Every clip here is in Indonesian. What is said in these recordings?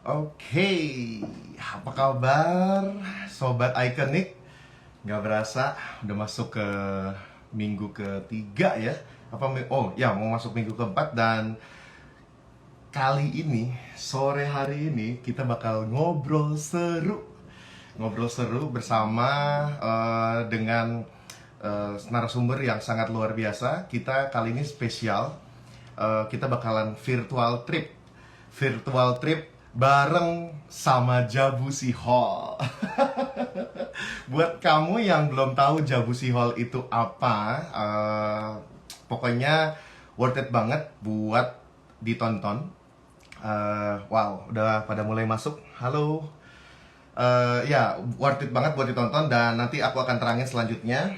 Oke, apa kabar Sobat Ikonik? Nggak berasa, udah masuk ke minggu ketiga ya. Oh ya, mau masuk minggu keempat. Dan kali ini, sore hari ini, kita bakal ngobrol seru. Ngobrol seru bersama dengan narasumber yang sangat luar biasa. Kita kali ini spesial. Kita bakalan virtual trip bareng sama Jabusi Hall. Buat kamu yang belum tahu Jabusi Hall itu apa, pokoknya worth it banget buat ditonton. Wow, udah pada mulai masuk. Halo. Ya, worth it banget buat ditonton, dan nanti aku akan terangin selanjutnya.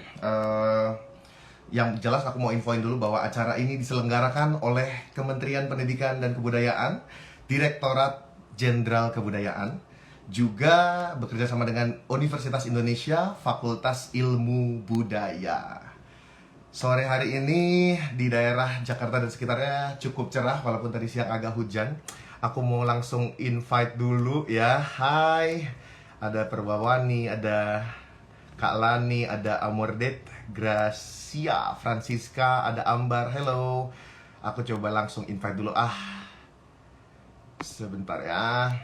Yang jelas aku mau infoin dulu bahwa acara ini diselenggarakan oleh Kementerian Pendidikan dan Kebudayaan, Direktorat Jenderal Kebudayaan, juga bekerja sama dengan Universitas Indonesia, Fakultas Ilmu Budaya. Sore hari ini di daerah Jakarta dan sekitarnya cukup cerah, walaupun tadi siang agak hujan. Aku mau langsung invite dulu ya. Hai, ada Perbawani, ada Kak Lani, ada Amordet, Gracia, Francisca, ada Ambar. Hello. Aku coba langsung invite dulu. Sebentar ya.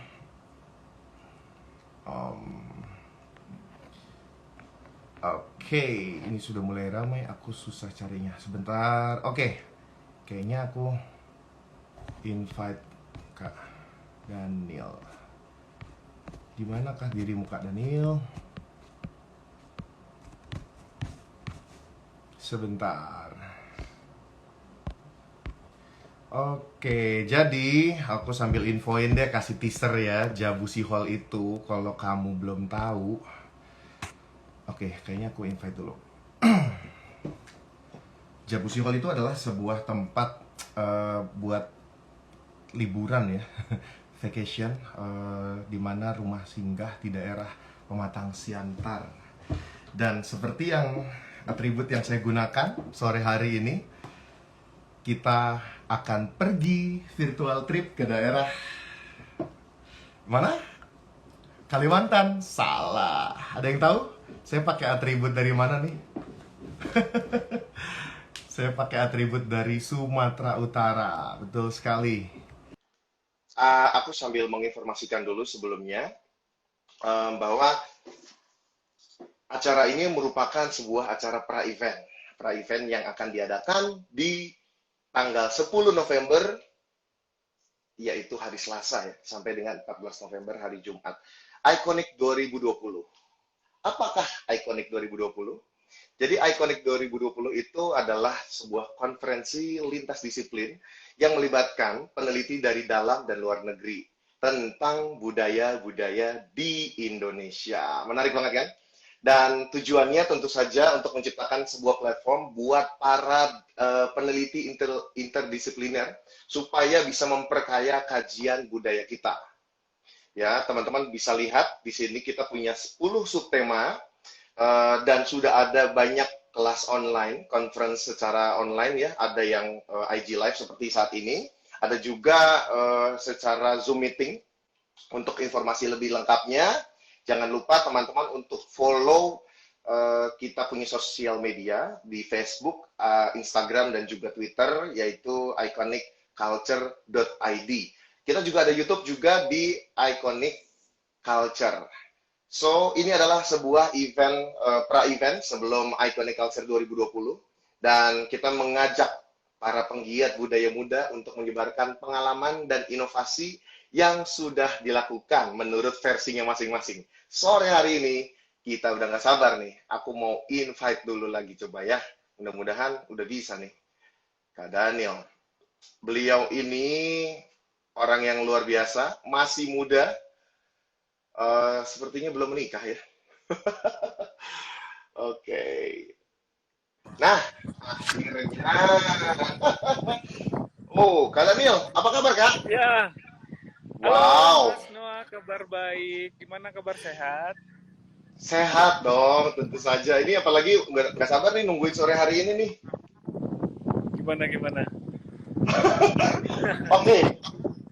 Oke, ini sudah mulai ramai. Aku susah carinya. Sebentar. Oke, kayaknya aku invite Kak Daniel. Di manakah dirimu, Kak Daniel? Sebentar. Oke, jadi aku sambil infoin deh, kasih teaser ya. Jabusi Hall itu, kalau kamu belum tahu. Oke, kayaknya aku invite dulu. Jabusi Hall itu adalah sebuah tempat buat liburan ya, vacation, di mana rumah singgah di daerah Pematang Siantar. Dan seperti yang atribut yang saya gunakan sore hari ini, kita akan pergi virtual trip ke daerah mana? Kalimantan. Salah. Ada yang tahu? Saya pakai atribut dari mana nih? Saya pakai atribut dari Sumatera Utara. Betul sekali. Aku sambil menginformasikan dulu sebelumnya bahwa acara ini merupakan sebuah acara pra-event. Pra-event yang akan diadakan di tanggal 10 November, yaitu hari Selasa ya, sampai dengan 14 November hari Jumat. Iconic 2020. Apakah Iconic 2020? Jadi Iconic 2020 itu adalah sebuah konferensi lintas disiplin yang melibatkan peneliti dari dalam dan luar negeri tentang budaya-budaya di Indonesia. Menarik banget kan? Dan tujuannya tentu saja untuk menciptakan sebuah platform buat para peneliti interdisipliner supaya bisa memperkaya kajian budaya kita. Ya, teman-teman bisa lihat di sini kita punya 10 subtema, dan sudah ada banyak kelas online, conference secara online ya. Ada yang IG Live seperti saat ini, ada juga secara Zoom meeting. Untuk informasi lebih lengkapnya, jangan lupa teman-teman untuk follow kita punya sosial media di Facebook, Instagram, dan juga Twitter, yaitu iconicculture.id. Kita juga ada YouTube juga di Iconic Culture. So, ini adalah sebuah event, pra-event sebelum Iconic Culture 2020. Dan kita mengajak para penggiat budaya muda untuk menyebarkan pengalaman dan inovasi yang sudah dilakukan menurut versinya masing-masing. Sore hari ini, kita udah nggak sabar nih. Aku mau invite dulu lagi, coba ya. Mudah-mudahan udah bisa nih. Kak Daniel. Beliau ini orang yang luar biasa, masih muda, sepertinya belum menikah ya. Oke. Nah, akhirnya. Oh, Kak Daniel, apa kabar, Kak? Ya, halo Wow, Mas Noah, kabar baik. Gimana kabar sehat? sehat dong, tentu saja. Ini apalagi nggak sabar nih nungguin sore hari ini nih. Gimana gimana? Oke,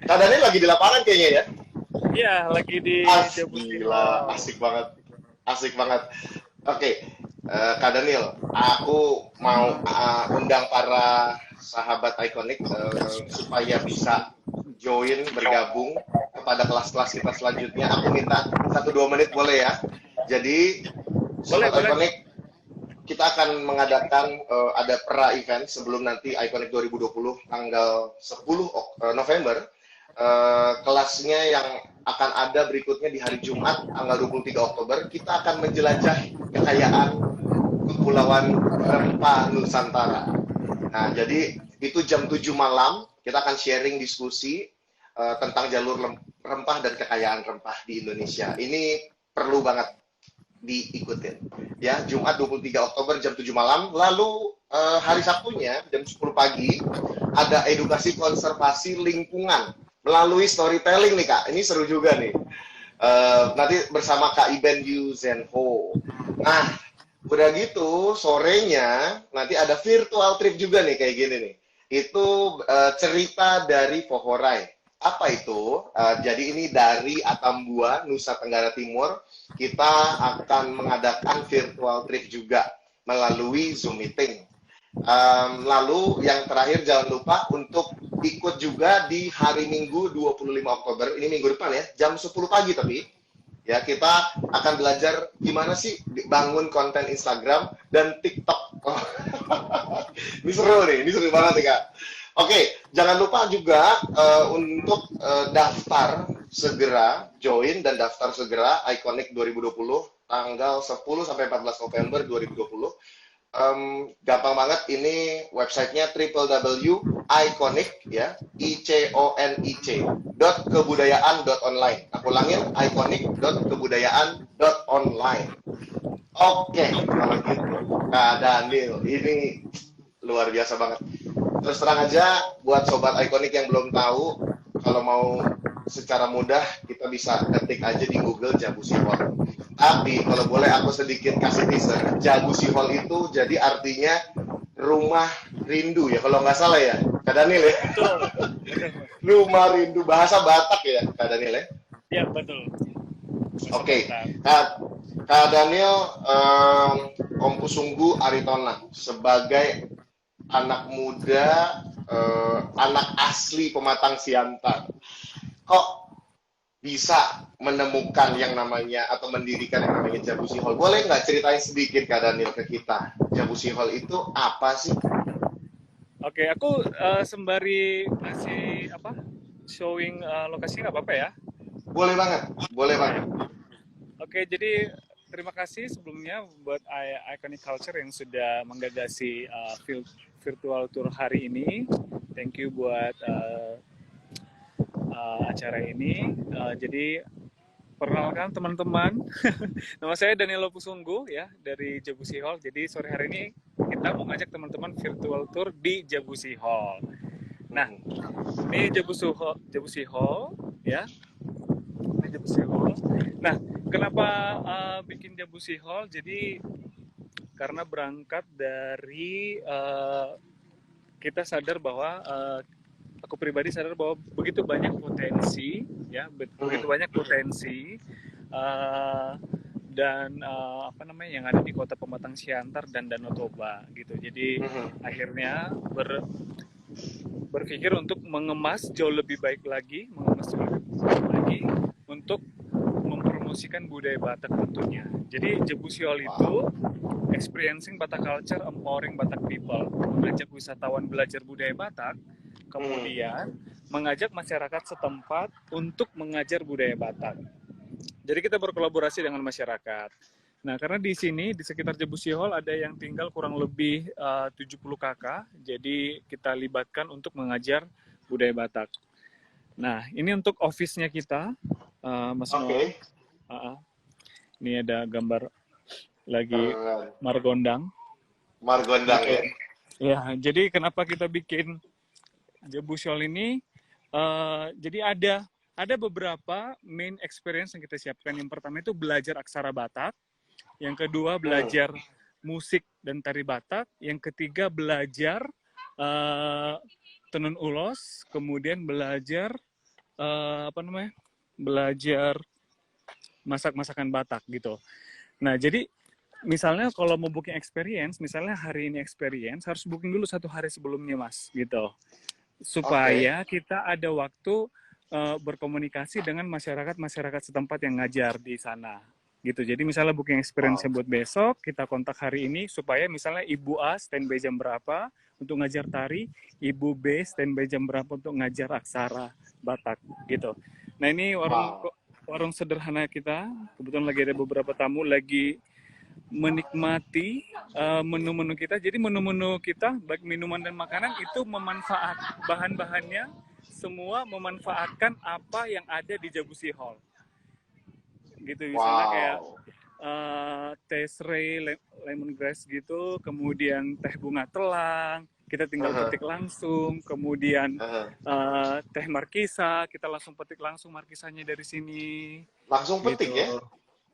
Kak Daniel lagi di lapangan kayaknya ya. Iya, lagi di Jabusi Gila, Hall. asik banget. Asik banget. Oke, Kak Daniel, aku mau undang para sahabat Iconic supaya bisa join, bergabung kepada kelas-kelas kita selanjutnya. Aku minta 1-2 menit boleh ya? Jadi, Boleh, Sobat boleh. Iconic, kita akan mengadakan ada pra event sebelum nanti Iconic 2020 tanggal 10 November. Kelasnya yang akan ada berikutnya di hari Jumat tanggal 23 Oktober, kita akan menjelajahi kekayaan Kepulauan Rempah Nusantara. Nah, jadi itu jam 7 malam kita akan sharing diskusi tentang jalur rempah dan kekayaan rempah di Indonesia. Ini perlu banget diikutin. Ya, Jumat 23 Oktober jam 7 malam. Lalu hari Sabtunya jam 10 pagi ada edukasi konservasi lingkungan melalui storytelling nih Kak. Ini seru juga nih. Nanti bersama Kak Iben Yu Zenho. Nah, udah gitu sorenya nanti ada virtual trip juga nih kayak gini nih. Itu cerita dari Pohorai. Apa itu? Jadi ini dari Atambua, Nusa Tenggara Timur. Kita akan mengadakan virtual trip juga melalui Zoom meeting. Lalu yang terakhir jangan lupa untuk ikut juga di hari Minggu 25 Oktober, ini minggu depan ya, jam 10 pagi tapi ya kita akan belajar gimana sih bangun konten Instagram dan TikTok. Oh, ini seru nih, ini seru banget nih Kak. Oke, jangan lupa juga untuk daftar segera, join dan daftar segera Iconic 2020 tanggal 10 sampai 14 November 2020. Gampang banget, ini websitenya www.iconic ya iconic.kebudayaan.online. Aku ulangin iconic.kebudayaan.online. Oke, kalau gitu Kak Daniel ini luar biasa banget. Terus terang aja buat sobat Iconic yang belum tahu, kalau mau secara mudah kita bisa ketik aja di Google Jabusi Hall. Tapi kalau boleh aku sedikit kasih teaser, Jabusi Hall itu jadi artinya rumah rindu ya, kalau nggak salah ya, Kak Daniel ya. Betul. Betul, Mas. Rumah rindu bahasa Batak ya, Kak Daniel ya. Iya, betul. Bahasa Oke, Batak. Kak Daniel, Om Pusunggu Aritona sebagai anak muda, anak asli Pematang Siantar, kok bisa menemukan yang namanya atau mendirikan yang namanya Jabusi Hall? Boleh nggak ceritain sedikit Kak Daniel ke kita? Jabusi Hall itu apa sih? Oke, aku sembari ngasih apa? Showing lokasinya nggak apa-apa ya? Boleh banget, boleh banget. Oke, jadi terima kasih sebelumnya buat Iconic Culture yang sudah menggagasi virtual tour hari ini. Thank you buat acara ini. Jadi perkenalkan teman-teman, nama saya Danilo Pusunggu ya dari Jabusi Hall. Jadi sore hari ini kita mau ngajak teman-teman virtual tour di Jabusi Hall. Nah, ini Jabusi Hall ya. Ini Jabusi Hall. Nah, kenapa bikin Jabusi Hall? Jadi karena berangkat dari kita sadar bahwa aku pribadi sadar bahwa begitu banyak potensi ya, begitu banyak potensi dan apa namanya yang ada di Kota Pematang Siantar dan Danau Toba gitu. Jadi akhirnya berpikir untuk mengemas jauh lebih baik lagi, untuk mempromosikan budaya Batak tentunya. Jadi Jabusi Hall itu experiencing Batak culture, empowering Batak people, mengajak wisatawan belajar budaya Batak, kemudian mengajak masyarakat setempat untuk mengajar budaya Batak. Jadi kita berkolaborasi dengan masyarakat. Nah, karena di sini, di sekitar Jabusi Hall ada yang tinggal kurang lebih 70 kakak, jadi kita libatkan untuk mengajar budaya Batak. Nah, ini untuk office-nya kita, Mas Noah. Ini ada gambar lagi Margondang. Margondang ya. Ya, jadi kenapa kita bikin Jabusi Hall ini? Jadi ada beberapa main experience yang kita siapkan. Yang pertama itu belajar aksara Batak, yang kedua belajar musik dan tari Batak, yang ketiga belajar tenun ulos, kemudian belajar apa namanya belajar masak-masakan Batak gitu. Nah, jadi misalnya kalau mau booking experience, misalnya hari ini experience, harus booking dulu 1 hari sebelumnya, Mas, gitu. Oke. Supaya kita ada waktu berkomunikasi dengan masyarakat-masyarakat setempat yang ngajar di sana. Gitu. Jadi misalnya booking experience-nya Wow. buat besok, kita kontak hari ini supaya misalnya Ibu A standby jam berapa untuk ngajar tari, Ibu B standby jam berapa untuk ngajar aksara Batak gitu. Nah, ini warung Wow. warung sederhana kita, kebetulan lagi ada beberapa tamu lagi menikmati menu-menu kita. Jadi menu-menu kita, baik minuman dan makanan, itu memanfaat bahan-bahannya, semua memanfaatkan apa yang ada di Jabusi Hall. Gitu, misalnya kayak Wow. teh serai, lemongrass gitu, kemudian teh bunga telang, kita tinggal Aha, petik langsung, kemudian aha. teh markisa, kita langsung petik langsung markisanya dari sini, Langsung petik ya? gitu.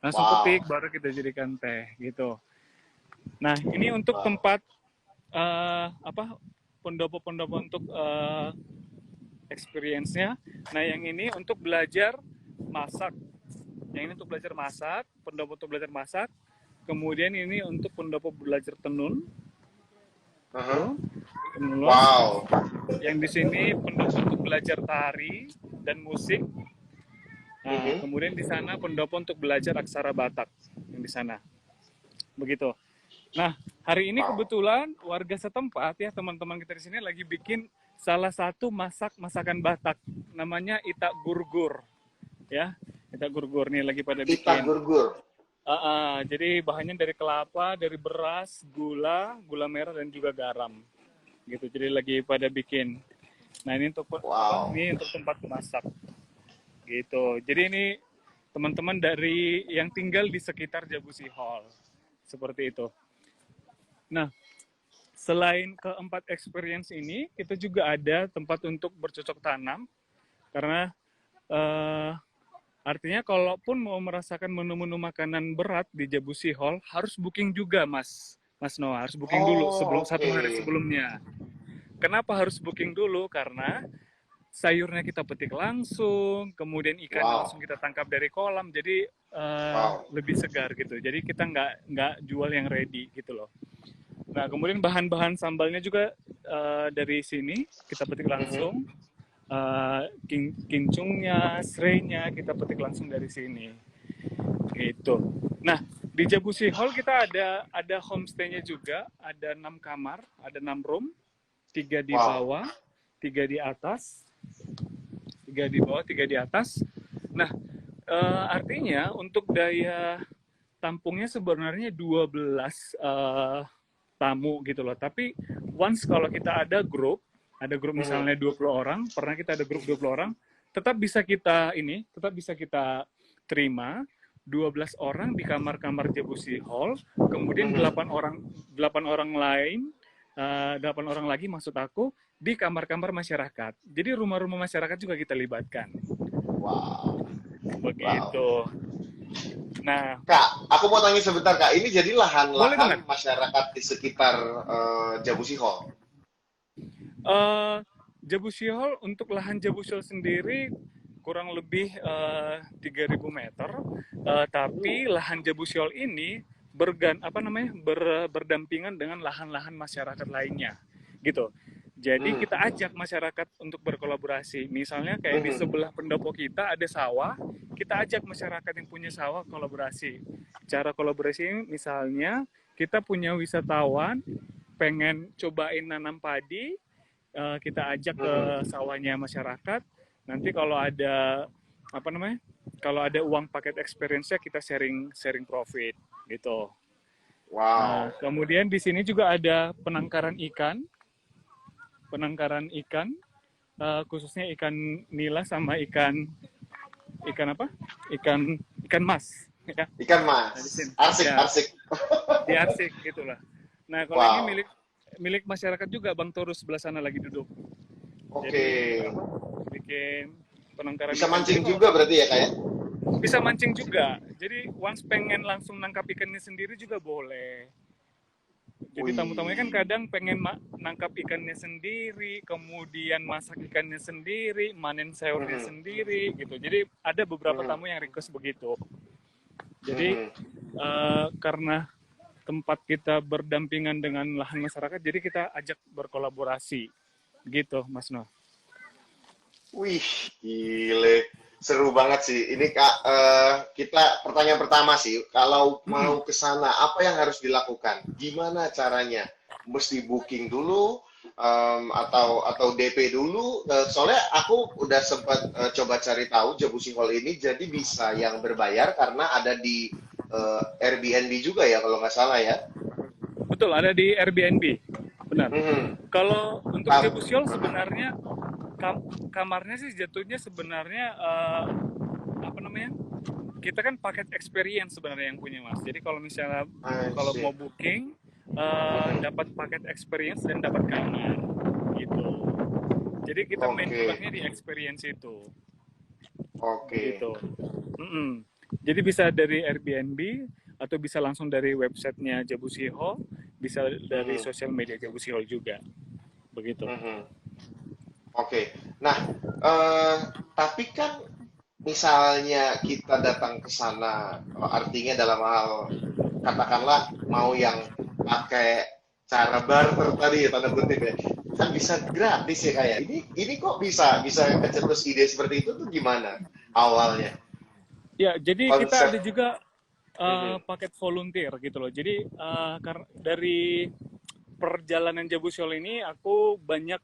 Langsung petik, Wow. baru kita jadikan teh, gitu. Nah, ini untuk Wow. tempat apa pendopo-pendopo untuk experience-nya. Nah, yang ini untuk belajar masak. Yang ini untuk belajar masak, pendopo untuk belajar masak. Kemudian ini untuk pendopo belajar tenun, Aha. tuh, tenun. Wow. Yang di sini pendopo untuk belajar tari dan musik. Nah, Mhm. kemudian di sana pendopo untuk belajar aksara Batak yang di sana. Begitu. Nah, hari ini Wow. kebetulan warga setempat ya, teman-teman kita di sini lagi bikin salah satu masakan Batak, namanya itak gurgur, ya. Itak gurgur nih lagi pada Itak bikin. gurgur. Jadi bahannya dari kelapa, dari beras, gula, gula merah dan juga garam, gitu. Jadi lagi pada bikin. Nah, ini untuk apa? Wow. Ini untuk tempat masak, gitu. Jadi ini teman-teman dari yang tinggal di sekitar Jabusi Hall, seperti itu. Nah, selain keempat experience ini, kita juga ada tempat untuk bercocok tanam, karena eh, artinya kalaupun mau merasakan menu-menu makanan berat di Jabusi Hall, harus booking juga, Mas Noah, harus booking dulu Oh, sebelum oke. 1 hari sebelumnya. Kenapa harus booking dulu? Karena sayurnya kita petik langsung, kemudian ikannya langsung Wow. kita tangkap dari kolam, jadi Wow. lebih segar gitu. Jadi kita nggak jual yang ready gitu loh. Nah, kemudian bahan-bahan sambalnya juga dari sini kita petik Mhm. langsung. Kincungnya, serainya kita petik langsung dari sini. Gitu. Nah, di Jabusi Hall kita ada homestay-nya juga, ada 6 kamar, ada 6 room, 3 di Wow. bawah, 3 di atas, 3 di bawah, 3 di atas. Nah, artinya untuk daya tampungnya sebenarnya 12 tamu gitu loh. Tapi once kalau kita ada grup Mhm. misalnya 20 orang, pernah kita ada grup 20 orang, tetap bisa kita terima 12 orang di kamar-kamar Jabusi Hall, kemudian Mhm. 8 orang lain, 8 orang lagi maksud aku di kamar-kamar masyarakat. Jadi rumah-rumah masyarakat juga kita libatkan. Wow. Wow. Begitu. Nah, Kak, aku mau tanya sebentar, Kak. Ini jadi boleh lahan-lahan banget. masyarakat di sekitar Jabusi Hall. Uh, Jabusi Hall untuk lahan Jabusi Hall sendiri kurang lebih 3.000 meter, tapi lahan Jabusi Hall ini berdampingan dengan lahan-lahan masyarakat lainnya, gitu. Jadi Hmm. kita ajak masyarakat untuk berkolaborasi. Misalnya kayak di Mhm. sebelah pendopo kita ada sawah, kita ajak masyarakat yang punya sawah kolaborasi. Cara kolaborasi ini misalnya kita punya wisatawan pengen cobain nanam padi, kita ajak ke Mhm. sawahnya masyarakat. Nanti kalau ada apa namanya? Kalau ada uang paket experience-nya kita sharing sharing profit gitu. Nah, Wow. kemudian di sini juga ada penangkaran ikan, khususnya ikan nila sama ikan ikan apa? Ikan mas. Ya. Ikan Nah, di mas. sini. Arsik, Ya, arsik. di Arsik gitulah. Nah, kalau ini Wow. milik milik masyarakat juga, Bang Torus sebelah sana lagi duduk. Oke. Jadi apa? Bikin penangkaran Bisa ikan. Jadi mancing kalau juga berarti ya, Kak ya? bisa mancing juga. Jadi once pengen langsung nangkap ikannya sendiri juga boleh. Jadi tamu-tamunya kan kadang pengen nangkap ikannya sendiri, kemudian masak ikannya sendiri, manen sayurnya Mhm. sendiri gitu. Jadi ada beberapa Mhm. tamu yang request begitu. Jadi Mhm. karena tempat kita berdampingan dengan lahan masyarakat, jadi kita ajak berkolaborasi gitu, Mas Noh. Wih, gile. Seru banget sih. Ini Kak, kita pertanyaan pertama sih, kalau Mm-mm. mau ke sana, apa yang harus dilakukan? Gimana caranya? Mesti booking dulu, atau DP dulu? Soalnya aku udah sempat coba cari tahu Jabusi Hall ini, jadi bisa yang berbayar karena ada di Airbnb juga ya, kalau nggak salah ya. Betul, ada di Airbnb. Benar. Mhm. Kalau untuk Tap- Jebusiol mhm. sebenarnya kamarnya sih jatuhnya sebenarnya apa namanya? Kita kan paket experience sebenarnya yang punya Mas. Jadi kalau misalnya I kalau mau see. booking Mhm. dapat paket experience dan dapat kamar gitu. Jadi kita main Oke, produknya di experience itu oke. gitu. Mm-mm. Jadi bisa dari Airbnb atau bisa langsung dari websitenya Jabusi Hall, bisa dari Mhm. sosial media Jabusi Hall juga begitu. Mhm. Oke. Nah, eh, tapi kan misalnya kita datang ke sana, artinya dalam hal katakanlah mau yang pakai cara barter tadi ya tanda kutip ya, kan bisa gratis ya kayak. Ini kok bisa bisa kecetus ide seperti itu tuh gimana awalnya Ya, jadi kita konsep? ada juga Mhm. paket volunteer gitu loh. Jadi dari perjalanan Jabusiol ini aku banyak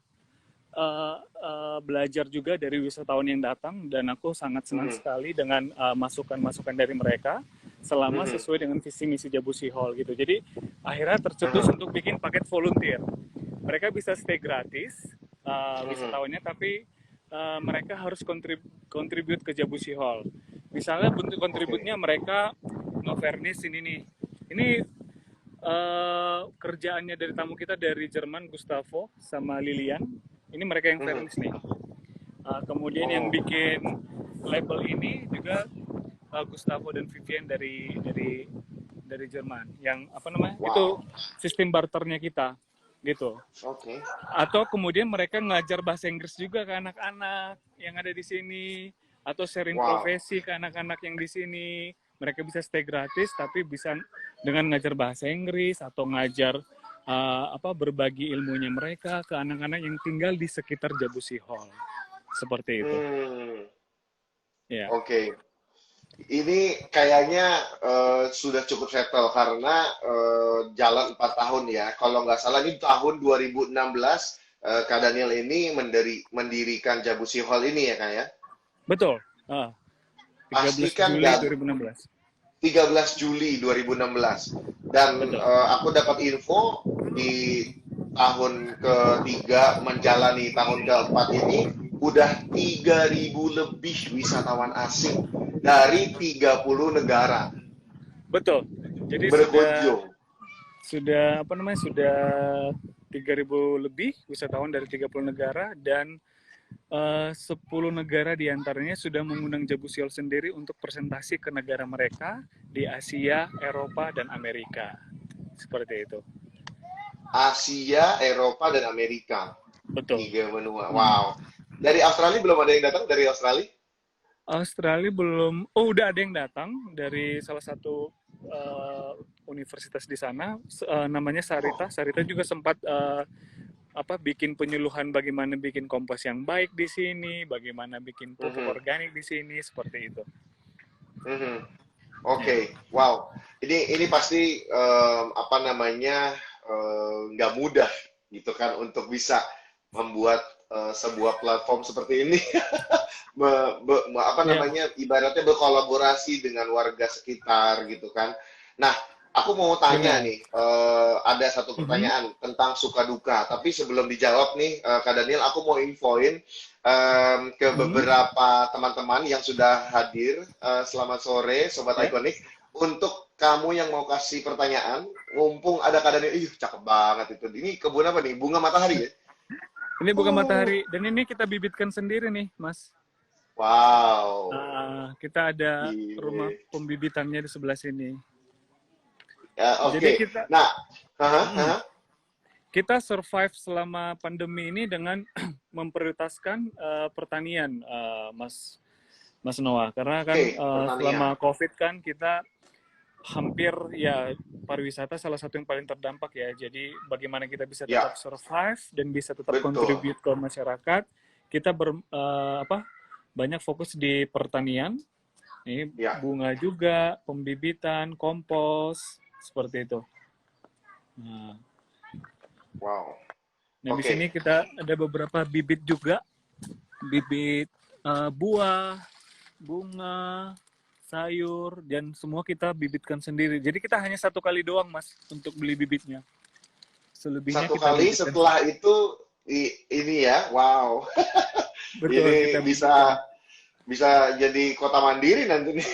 belajar juga dari wisatawan yang datang dan aku sangat senang Mhm. sekali dengan masukan-masukan dari mereka selama Mhm. sesuai dengan visi misi Jabusi Hall gitu. Jadi akhirnya tercetus Mhm. untuk bikin paket volunteer. Mereka bisa stay gratis Mhm. wisatawannya, tapi mereka harus kontribut ke Jabusi Hall. Misalnya bentuk Oke. kontributnya mereka nge-furnish ini nih. Ini kerjaannya dari tamu kita dari Jerman, Gustavo sama Lilian. Ini mereka yang Mhm. furnish nih. Kemudian yang Oh, bikin label ini juga Gustavo dan Vivian dari Jerman. Yang apa namanya? Itu wow. sistem barternya kita gitu. Oke. Atau kemudian mereka ngajar bahasa Inggris juga ke anak-anak yang ada di sini, atau sharing Wow. profesi ke anak-anak yang di sini. Mereka bisa stay gratis tapi bisa dengan ngajar bahasa Inggris atau ngajar apa berbagi ilmunya mereka ke anak-anak yang tinggal di sekitar Jabusi Hall. Seperti itu. Hmm. Ya. Oke. Ini kayaknya sudah cukup settle karena jalan 4 tahun ya. Kalau nggak salah ini tahun 2016 Kak Daniel ini mendirikan Jabusi Hall ini ya Kak ya. Betul. Ah, Pasti 13 kan Juli 2016. 13 Juli 2016. Dan Betul. aku dapat info di tahun ketiga menjalani tahun keempat ini udah 3.000 lebih wisatawan asing dari 30 negara Betul. Jadi sudah berkunjung. sudah apa namanya sudah 3.000 lebih wisatawan dari 30 negara dan 10 negara diantaranya sudah mengundang Jabusiol sendiri untuk presentasi ke negara mereka di Asia, Eropa, dan Amerika. Seperti itu. Asia, Eropa, dan Amerika. Betul. Tiga benua. Hmm. Wow. Dari Australia belum ada yang datang dari Australia? Australia belum, oh udah ada yang datang dari salah satu universitas di sana, namanya Oh. Sarita. Sarita juga sempat apa bikin penyuluhan bagaimana bikin kompos yang baik di sini, bagaimana bikin pupuk Mhm. organik di sini, seperti itu. Mhm. Ya. Oke, wow. Ini pasti apa namanya nggak mudah gitu kan untuk bisa membuat sebuah platform seperti ini, apa Ya. namanya ibaratnya berkolaborasi dengan warga sekitar gitu kan. Nah, aku mau tanya Benar. nih, ada satu Mhm. pertanyaan tentang suka duka. Tapi sebelum dijawab nih, Kak Daniel, aku mau infoin ke Mhm. beberapa teman-teman yang sudah hadir. Selamat sore, Sobat Ya. Ikonik. Untuk kamu yang mau kasih pertanyaan, mumpung ada Kak Daniel, ih cakep banget itu. Ini kebun apa nih? Bunga matahari ya? Ini bukan Uh, matahari dan ini kita bibitkan sendiri nih, Mas. wow, Kita ada gile. rumah pembibitannya di sebelah sini. Ya, Jadi oke. kita Nah, mm, kita survive selama pandemi ini dengan memprioritaskan pertanian, Mas Mas Noah. Karena kan oke, pertanian. selama COVID kan kita hampir ya pariwisata salah satu yang paling terdampak ya. Jadi bagaimana kita bisa tetap Ya, survive dan bisa tetap betul. contribute ke masyarakat, kita banyak fokus di pertanian. Ini Ya, bunga juga, pembibitan, kompos, seperti itu. Nah, wow. nah di sini Oke, kita ada beberapa bibit juga, bibit buah, bunga, sayur, dan semua kita bibitkan sendiri. Jadi kita hanya 1 kali doang, Mas, untuk beli bibitnya. Selebihnya satu kita kali bibitkan setelah sendiri. itu ini ya, wow. Betul, kita Ini bibitkan. bisa bisa jadi kota mandiri nanti nih.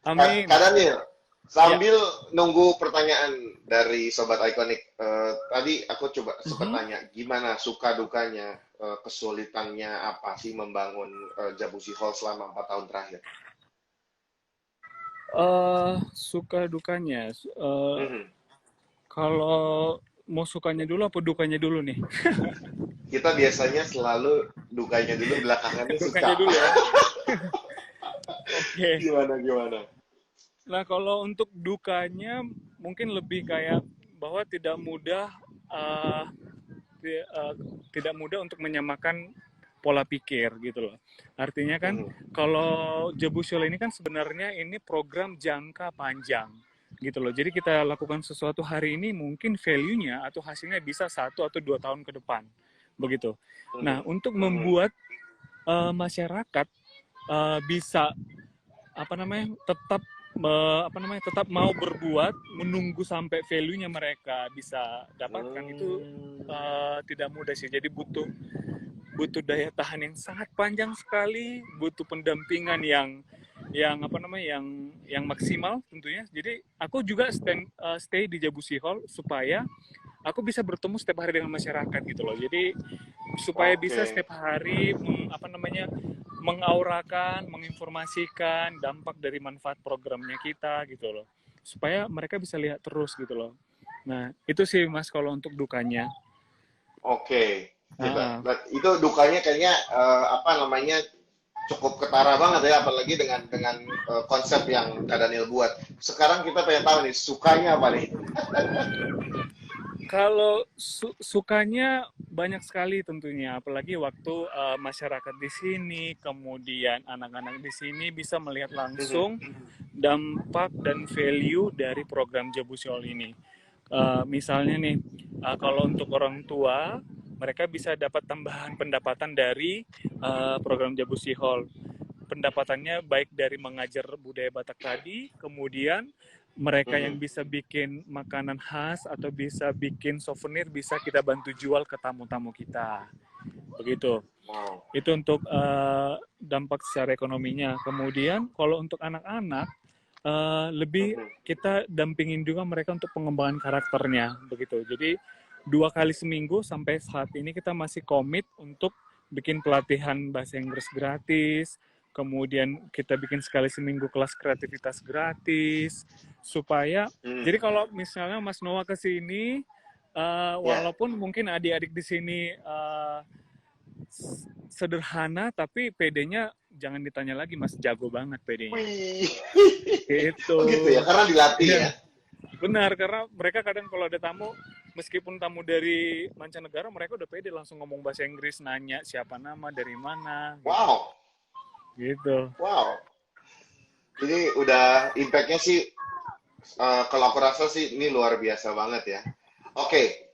Amin. Kak Daniel, Ya. sambil nunggu pertanyaan dari Sobat Ikonik, tadi aku coba sempat Mhm. tanya, gimana suka dukanya, kesulitannya apa sih membangun Jabusi Hall selama 4 tahun terakhir? Suka dukanya. Mhm. Kalau mau sukanya dulu apa dukanya dulu nih? Kita biasanya selalu dukanya dulu, belakangannya suka. Dukanya dulu ya. Oke. Gimana, gimana? Nah, kalau untuk dukanya mungkin lebih kayak bahwa uh, uh, tidak mudah untuk menyamakan pola pikir gitu loh. Artinya kan Mhm. kalau Jabusiol ini kan sebenarnya ini program jangka panjang gitu loh. Jadi kita lakukan sesuatu hari ini mungkin value-nya atau hasilnya bisa 1 atau 2 tahun ke depan begitu. Nah, Mhm. untuk Mhm. membuat masyarakat bisa tetap tetap mau berbuat menunggu sampai value-nya mereka bisa dapatkan itu Hmm. tidak mudah sih. Jadi butuh butuh daya tahan yang sangat panjang sekali, butuh pendampingan yang maksimal tentunya. Jadi aku juga stay di Jabusi Hall supaya aku bisa bertemu setiap hari dengan masyarakat gitu loh. Jadi supaya bisa Oke. setiap hari mengaurakan, menginformasikan dampak dari manfaat programnya kita gitu loh. Supaya mereka bisa lihat terus gitu loh. Nah, itu sih Mas kalau untuk dukanya. Oke. Kita, Uh, itu dukanya kayaknya apa namanya cukup ketara banget ya, apalagi dengan konsep yang Kak Daniel buat. Sekarang kita pengen tahu nih, sukanya apa nih? Kalau sukanya banyak sekali tentunya, apalagi waktu masyarakat di sini, kemudian anak-anak di sini bisa melihat Mhm. langsung dampak dan value dari program Jabusiol ini. Misalnya nih, kalau untuk orang tua, mereka bisa dapat tambahan pendapatan dari program Jabusi Hall. Pendapatannya baik dari mengajar budaya Batak tadi, kemudian mereka yang Mhm. bisa bikin makanan khas atau bisa bikin souvenir bisa kita bantu jual ke tamu-tamu kita. Begitu. Wow. Itu untuk dampak secara ekonominya. Kemudian kalau untuk anak-anak lebih Mhm. kita dampingin juga mereka untuk pengembangan karakternya begitu. Jadi 2 kali seminggu sampai saat ini kita masih komit untuk bikin pelatihan bahasa Inggris gratis. Kemudian kita bikin sekali seminggu kelas kreativitas gratis supaya Hmm. jadi kalau misalnya Mas Noah ke sini Ya. walaupun mungkin adik-adik di sini sederhana tapi PD-nya jangan ditanya lagi Mas, jago banget PD-nya. Wih. Gitu. Oh gitu ya, karena dilatih Iya, ya. benar karena mereka kadang kalau ada tamu meskipun tamu dari mancanegara mereka udah pede langsung ngomong bahasa Inggris nanya siapa nama dari mana gitu. Wow. Gitu. Wow. Ini udah impact-nya sih, kalau aku rasa sih ini luar biasa banget ya. Oke,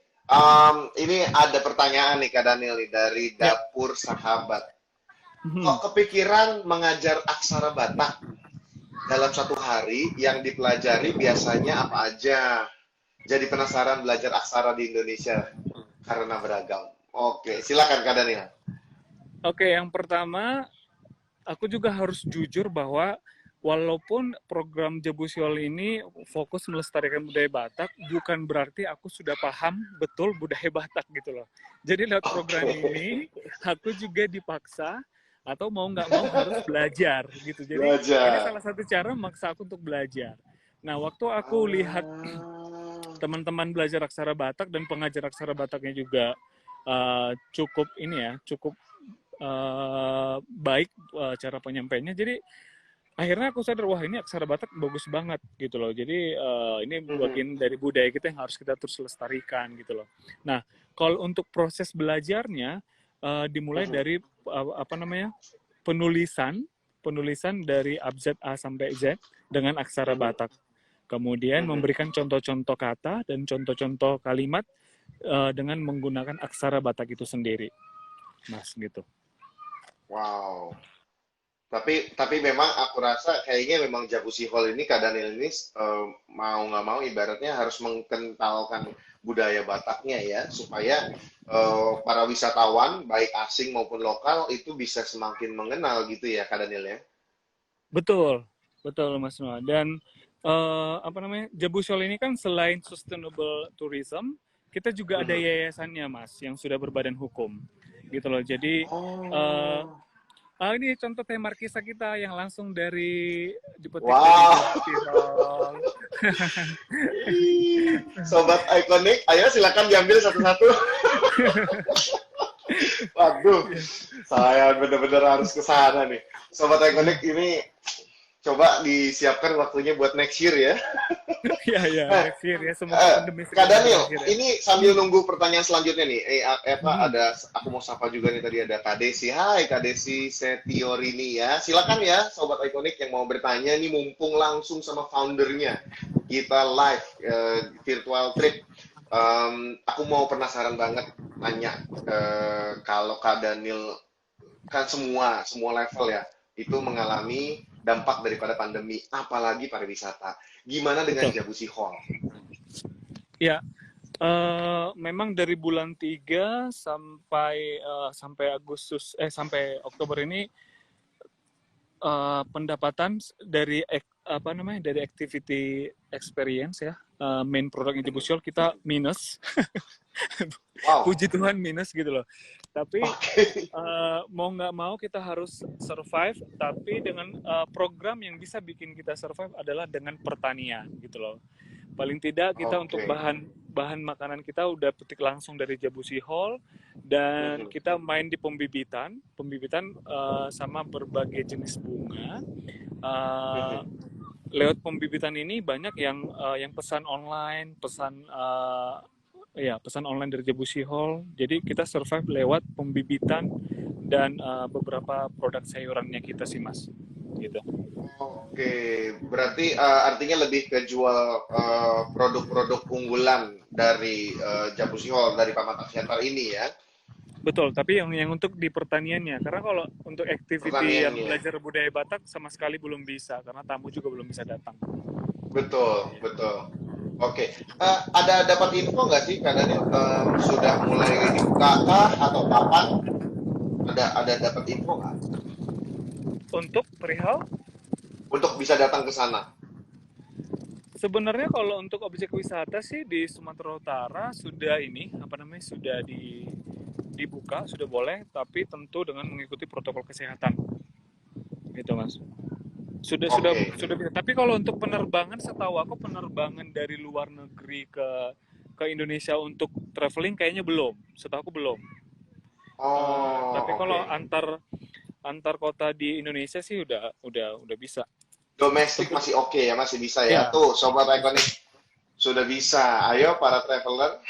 ini ada pertanyaan nih Kak Daniel nih, dari Ya. Dapur Sahabat. Kok Mhm. kepikiran mengajar aksara Batak dalam 1 hari, yang dipelajari biasanya apa aja? Jadi penasaran belajar aksara di Indonesia karena beragam. Oke, silakan Kak Daniel. Oke, yang pertama aku juga harus jujur bahwa walaupun program Jabusiol ini fokus melestarikan budaya Batak, bukan berarti aku sudah paham betul budaya Batak gitu loh. Jadi lewat program Oke, ini, aku juga dipaksa atau mau nggak mau harus belajar gitu. Jadi ini belajar. salah satu cara maksa aku untuk belajar. Nah, waktu aku lihat Ah. teman-teman belajar aksara Batak dan pengajar aksara Bataknya juga cukup ini ya, cukup baik cara penyampaiannya. Jadi akhirnya aku sadar, wah ini aksara Batak bagus banget gitu loh. Jadi ini bagian dari budaya kita yang harus kita terus lestarikan gitu loh. Nah, kalau untuk proses belajarnya dimulai dari apa namanya, penulisan dari abjad A sampai Z dengan aksara Batak. Kemudian memberikan contoh-contoh kata dan contoh-contoh kalimat dengan menggunakan aksara Batak itu sendiri, Mas, gitu. Wow. Tapi memang aku rasa kayaknya memang Jabusi Hall ini, Kak Daniel ini mau nggak mau ibaratnya harus mengkentalkan budaya Bataknya ya, supaya para wisatawan baik asing maupun lokal itu bisa semakin mengenal gitu ya, Kak Daniel ya. Betul, betul Mas Noah. Dan apa namanya, Jabusiol ini kan selain sustainable tourism, kita juga ada yayasannya Mas, yang sudah berbadan hukum, gitu loh. Jadi Oh, ini contoh tema kisah kita yang langsung dipetik dari wow. Jabusiol. Sobat ikonik, ayo silakan diambil satu-satu. Waduh, saya benar-benar harus ke sana nih. Sobat ikonik ini coba disiapkan waktunya buat next year ya. Ya, Nah, next year ya, semoga pandemi Kak segera Daniel, berakhir ya. ini sambil nunggu pertanyaan selanjutnya nih. Ada aku mau sapa juga nih, tadi ada Kak Desi. Hai Kak Desi Setiorini ya. Silakan ya Sobat Ikonik yang mau bertanya nih, mumpung langsung sama foundernya. Kita live virtual trip. Aku mau penasaran banget nanya, kalau Kak Daniel, kan semua level ya itu mengalami dampak daripada pandemi, apalagi pariwisata. Gimana dengan Betul. Jabusi Hall? Ya, memang dari bulan 3 sampai sampai Oktober ini pendapatan dari activity experience ya, main produknya Jabusiol kita minus. Wow. Puji Tuhan minus gitu loh. Tapi Oke. mau nggak mau kita harus survive, tapi dengan program yang bisa bikin kita survive adalah dengan pertanian gitu loh. Paling tidak kita untuk Oke. bahan makanan kita udah petik langsung dari Jabusi Hall, dan kita main di pembibitan sama berbagai jenis bunga. Lewat pembibitan ini banyak yang pesan online, pesan online dari Jabusi Hall. Jadi kita survive lewat pembibitan dan beberapa produk sayurannya kita sih Mas. Gitu. Oke, berarti artinya lebih ke jual produk-produk unggulan dari Jabusi Hall, dari Paman Center ini ya, Betul, tapi yang untuk di pertaniannya. Karena kalau untuk activity yang pertaniannya. belajar budaya Batak sama sekali belum bisa, karena tamu juga belum bisa datang. Betul, betul. Oke, ada dapat info nggak sih, Kak Daniel, sudah mulai dibuka kah atau kapan? Ada dapat info nggak Untuk perihal, untuk bisa datang ke sana? sebenarnya kalau untuk objek wisata sih di Sumatera Utara sudah sudah dibuka, sudah boleh, tapi tentu dengan mengikuti protokol kesehatan, gitu Mas. Oke. Sudah bisa. Tapi kalau untuk penerbangan, setahu aku penerbangan dari luar negeri ke Indonesia untuk traveling kayaknya belum. Setahu aku belum. Tapi Oh, kalau oke. antar kota di Indonesia sih udah bisa. Domestik Tentu, masih oke ya, masih bisa ya. ya, Tuh, Sobat masih bisa. Ikonik, sudah bisa. Ayo para traveler.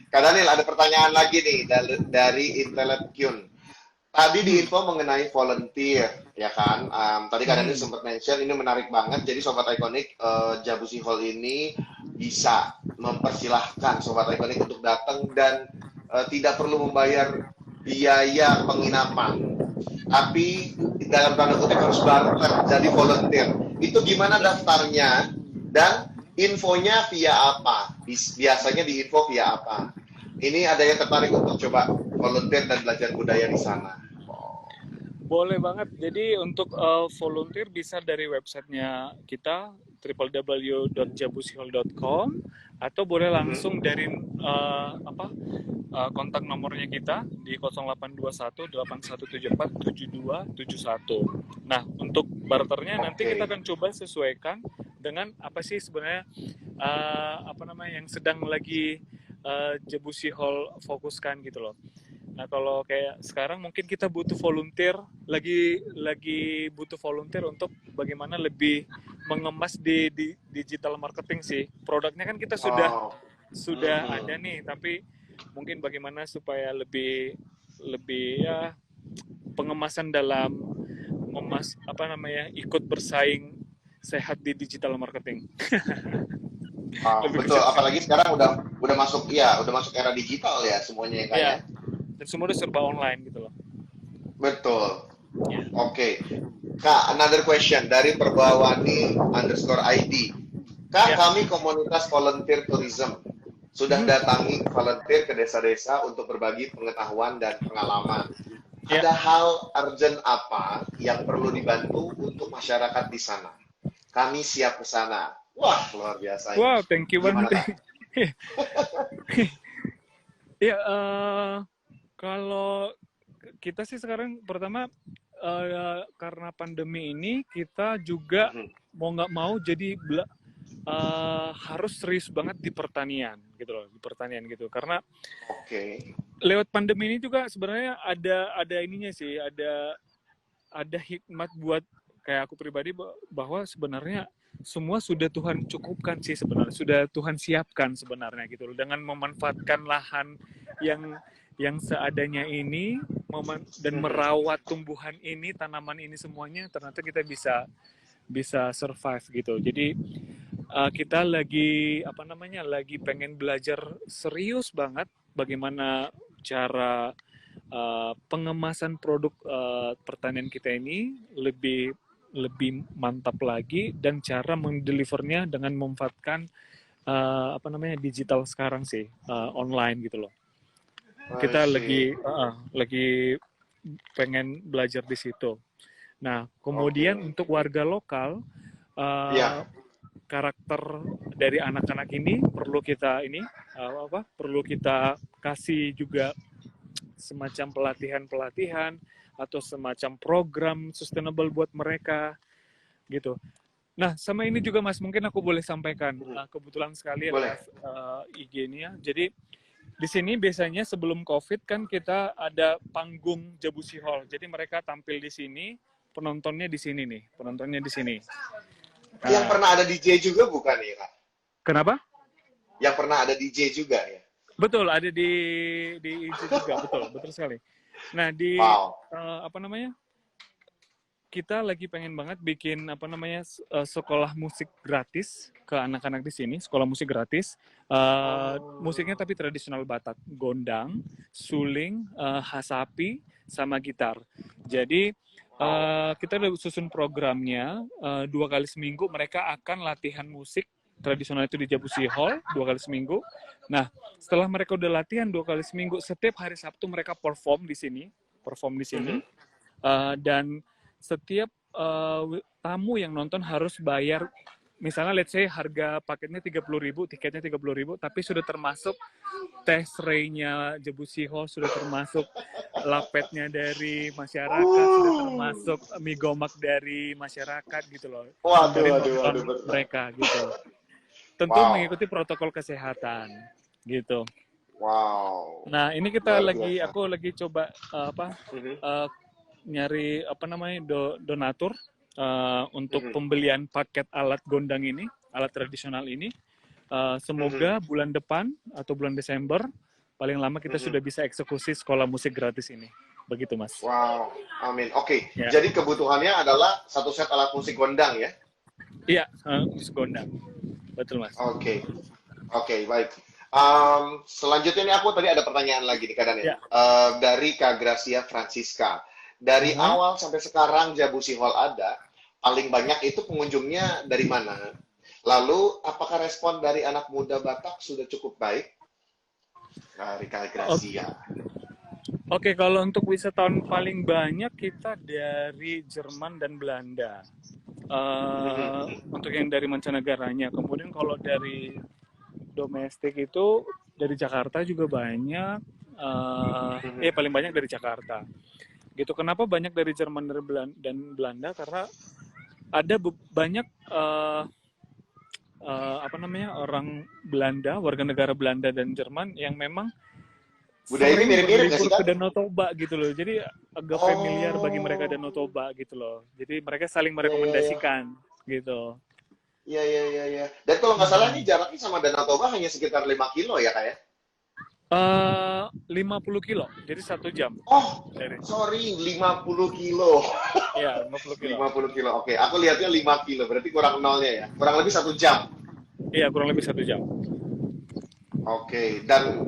Kak Daniel, ada pertanyaan lagi nih dari Intellet Kyun. Tadi di info mengenai volunteer, ya kan? Tadi Kak Daniel sempat mention, ini menarik banget. Jadi Sobat Ikonik, Jabusi Hall ini bisa mempersilahkan Sobat Ikonik untuk datang dan tidak perlu membayar biaya penginapan. Tapi dalam tanda kutip harus barter, jadi volunteer. Itu gimana daftarnya dan infonya via apa? Biasanya di info via apa? Ini ada yang tertarik untuk coba volunteer dan belajar budaya di sana. Boleh banget. Jadi untuk volunteer bisa dari websitenya kita www.jabusihol.com, atau boleh langsung dari kontak nomornya kita di 0821 8174 7271. Nah, untuk barternya nanti kita Oke. akan coba sesuaikan dengan apa sih sebenarnya apa namanya yang sedang lagi Jebusi Hall fokuskan gitu loh. Nah kalau kayak sekarang mungkin kita butuh volunteer, lagi butuh volunteer untuk bagaimana lebih mengemas di digital marketing sih. Produknya kan kita Oh. sudah ada nih, tapi mungkin bagaimana supaya lebih lebih ya pengemasan dalam apa namanya ikut bersaing sehat di digital marketing. Lebih ke Betul, situ sih. apalagi sekarang udah masuk ya, udah masuk era digital ya semuanya ya Kak ya. Ya, dan semua udah serba online gitu loh. Betul. Ya. Oke. Kak, another question dari perbawani_ID. Kak, Ya. kami komunitas volunteer tourism. Sudah Hmm. datangi volunteer ke desa-desa untuk berbagi pengetahuan dan pengalaman. Ya. Ada hal urgent apa yang perlu dibantu untuk masyarakat di sana? Kami siap ke sana. Wah, luar biasa ini. Wow, thank you Gimana, banget. Kak? Ya, kalau kita sih sekarang pertama karena pandemi ini kita juga Mhm. mau nggak mau jadi harus serius banget di pertanian gitu loh, di pertanian gitu. Karena Oke. lewat pandemi ini juga sebenarnya ada ininya sih, ada hikmat buat kayak aku pribadi bahwa sebenarnya semua sudah Tuhan cukupkan sih sebenarnya, sudah Tuhan siapkan sebenarnya gitu loh, dengan memanfaatkan lahan yang seadanya ini dan Mhm. merawat tumbuhan ini, tanaman ini semuanya, ternyata kita bisa survive gitu. Jadi kita lagi apa namanya lagi pengen belajar serius banget bagaimana cara pengemasan produk pertanian kita ini lebih mantap lagi, dan cara mendelivernya dengan memanfaatkan apa namanya digital sekarang sih, online gitu loh. I Kita see. lagi pengen belajar di situ. Nah, kemudian Oke. untuk warga lokal, uh, Ya. karakter dari anak-anak ini perlu kita perlu kita kasih juga semacam pelatihan-pelatihan atau semacam program sustainable buat mereka gitu. Nah, sama ini juga Mas, mungkin aku boleh sampaikan. Mhm. Kebetulan sekali Boleh. lewat IG-nya. Jadi di sini biasanya sebelum COVID kan kita ada panggung Jebusi Hall. Jadi mereka tampil di sini, penontonnya di sini nih, penontonnya di sini. Yang Nah, pernah ada DJ juga bukan ya, Kak? kenapa? Yang pernah ada DJ juga ya? Betul, ada di IG juga, betul sekali. Nah, Wow. apa namanya? Kita lagi pengen banget bikin apa namanya sekolah musik gratis ke anak-anak di sini, sekolah musik gratis. Musiknya tapi tradisional Batak, gondang, suling, hasapi, sama gitar. Jadi kita udah susun programnya, 2 kali seminggu mereka akan latihan musik tradisional itu di Jebusi Hall 2 kali seminggu. Nah, setelah mereka udah latihan 2 kali seminggu, setiap hari Sabtu mereka perform di sini, Mhm. dan setiap tamu yang nonton harus bayar, misalnya let's say harga paketnya 30.000, tiketnya 30.000, tapi sudah termasuk tes ray-nya Jebusi Hall, sudah termasuk lapetnya dari masyarakat, sudah termasuk mie gomak dari masyarakat gitu loh, Waduh, sembari waduh, waduh, nonton betul. mereka gitu. Tentu Wow. mengikuti protokol kesehatan gitu. Wow. Nah, ini Luar biasa. aku lagi coba Mhm. uh, nyari apa namanya donatur untuk Mhm. pembelian paket alat gondang ini, alat tradisional ini. Mhm. Semoga bulan depan atau bulan Desember paling lama kita Mhm. sudah bisa eksekusi sekolah musik gratis ini. Begitu, Mas. Wow. Amin. Oke. Ya. Jadi kebutuhannya adalah satu set alat musik gondang ya? Iya, musik gondang. Betul, Mas. Oke. Oke, baik. Selanjutnya ini aku tadi ada pertanyaan lagi nih Kak Daniel. Ya. Dari Kak Gracia Francisca. Dari Uh-huh. awal sampai sekarang Jabusi Hall ada, paling banyak itu pengunjungnya dari mana? Lalu, apakah respon dari anak muda Batak sudah cukup baik? Dari Kak Gracia. Oke, kalau untuk wisatawan paling banyak kita dari Jerman dan Belanda. Untuk yang dari mancanegaranya. Kemudian kalau dari domestik itu dari Jakarta juga banyak. Paling banyak dari Jakarta. Gitu. Kenapa banyak dari Jerman dan Belanda? Karena ada banyak apa namanya, orang Belanda, warga negara Belanda dan Jerman yang memang Budayanya sering mirip-mirip nggak berlibur sih, ke Kak? Danau Toba gitu loh. Jadi agak familiar bagi mereka Oh, Danau Toba gitu loh. Jadi mereka saling iya, iya, iya. merekomendasikan gitu. Iya, iya, iya, iya. Dan kalau nggak salah ini Mhm. jaraknya sama Danau Toba hanya sekitar 5 kilo ya, Kak ya? 50 kilo, jadi 1 jam Oh, dari. sorry, 50 kilo. Ya, 50 kilo. 50 kilo. Oke, aku lihatnya 5 kilo. Berarti kurang nolnya ya. Kurang lebih 1 jam. Iya, kurang lebih 1 jam. Oke, dan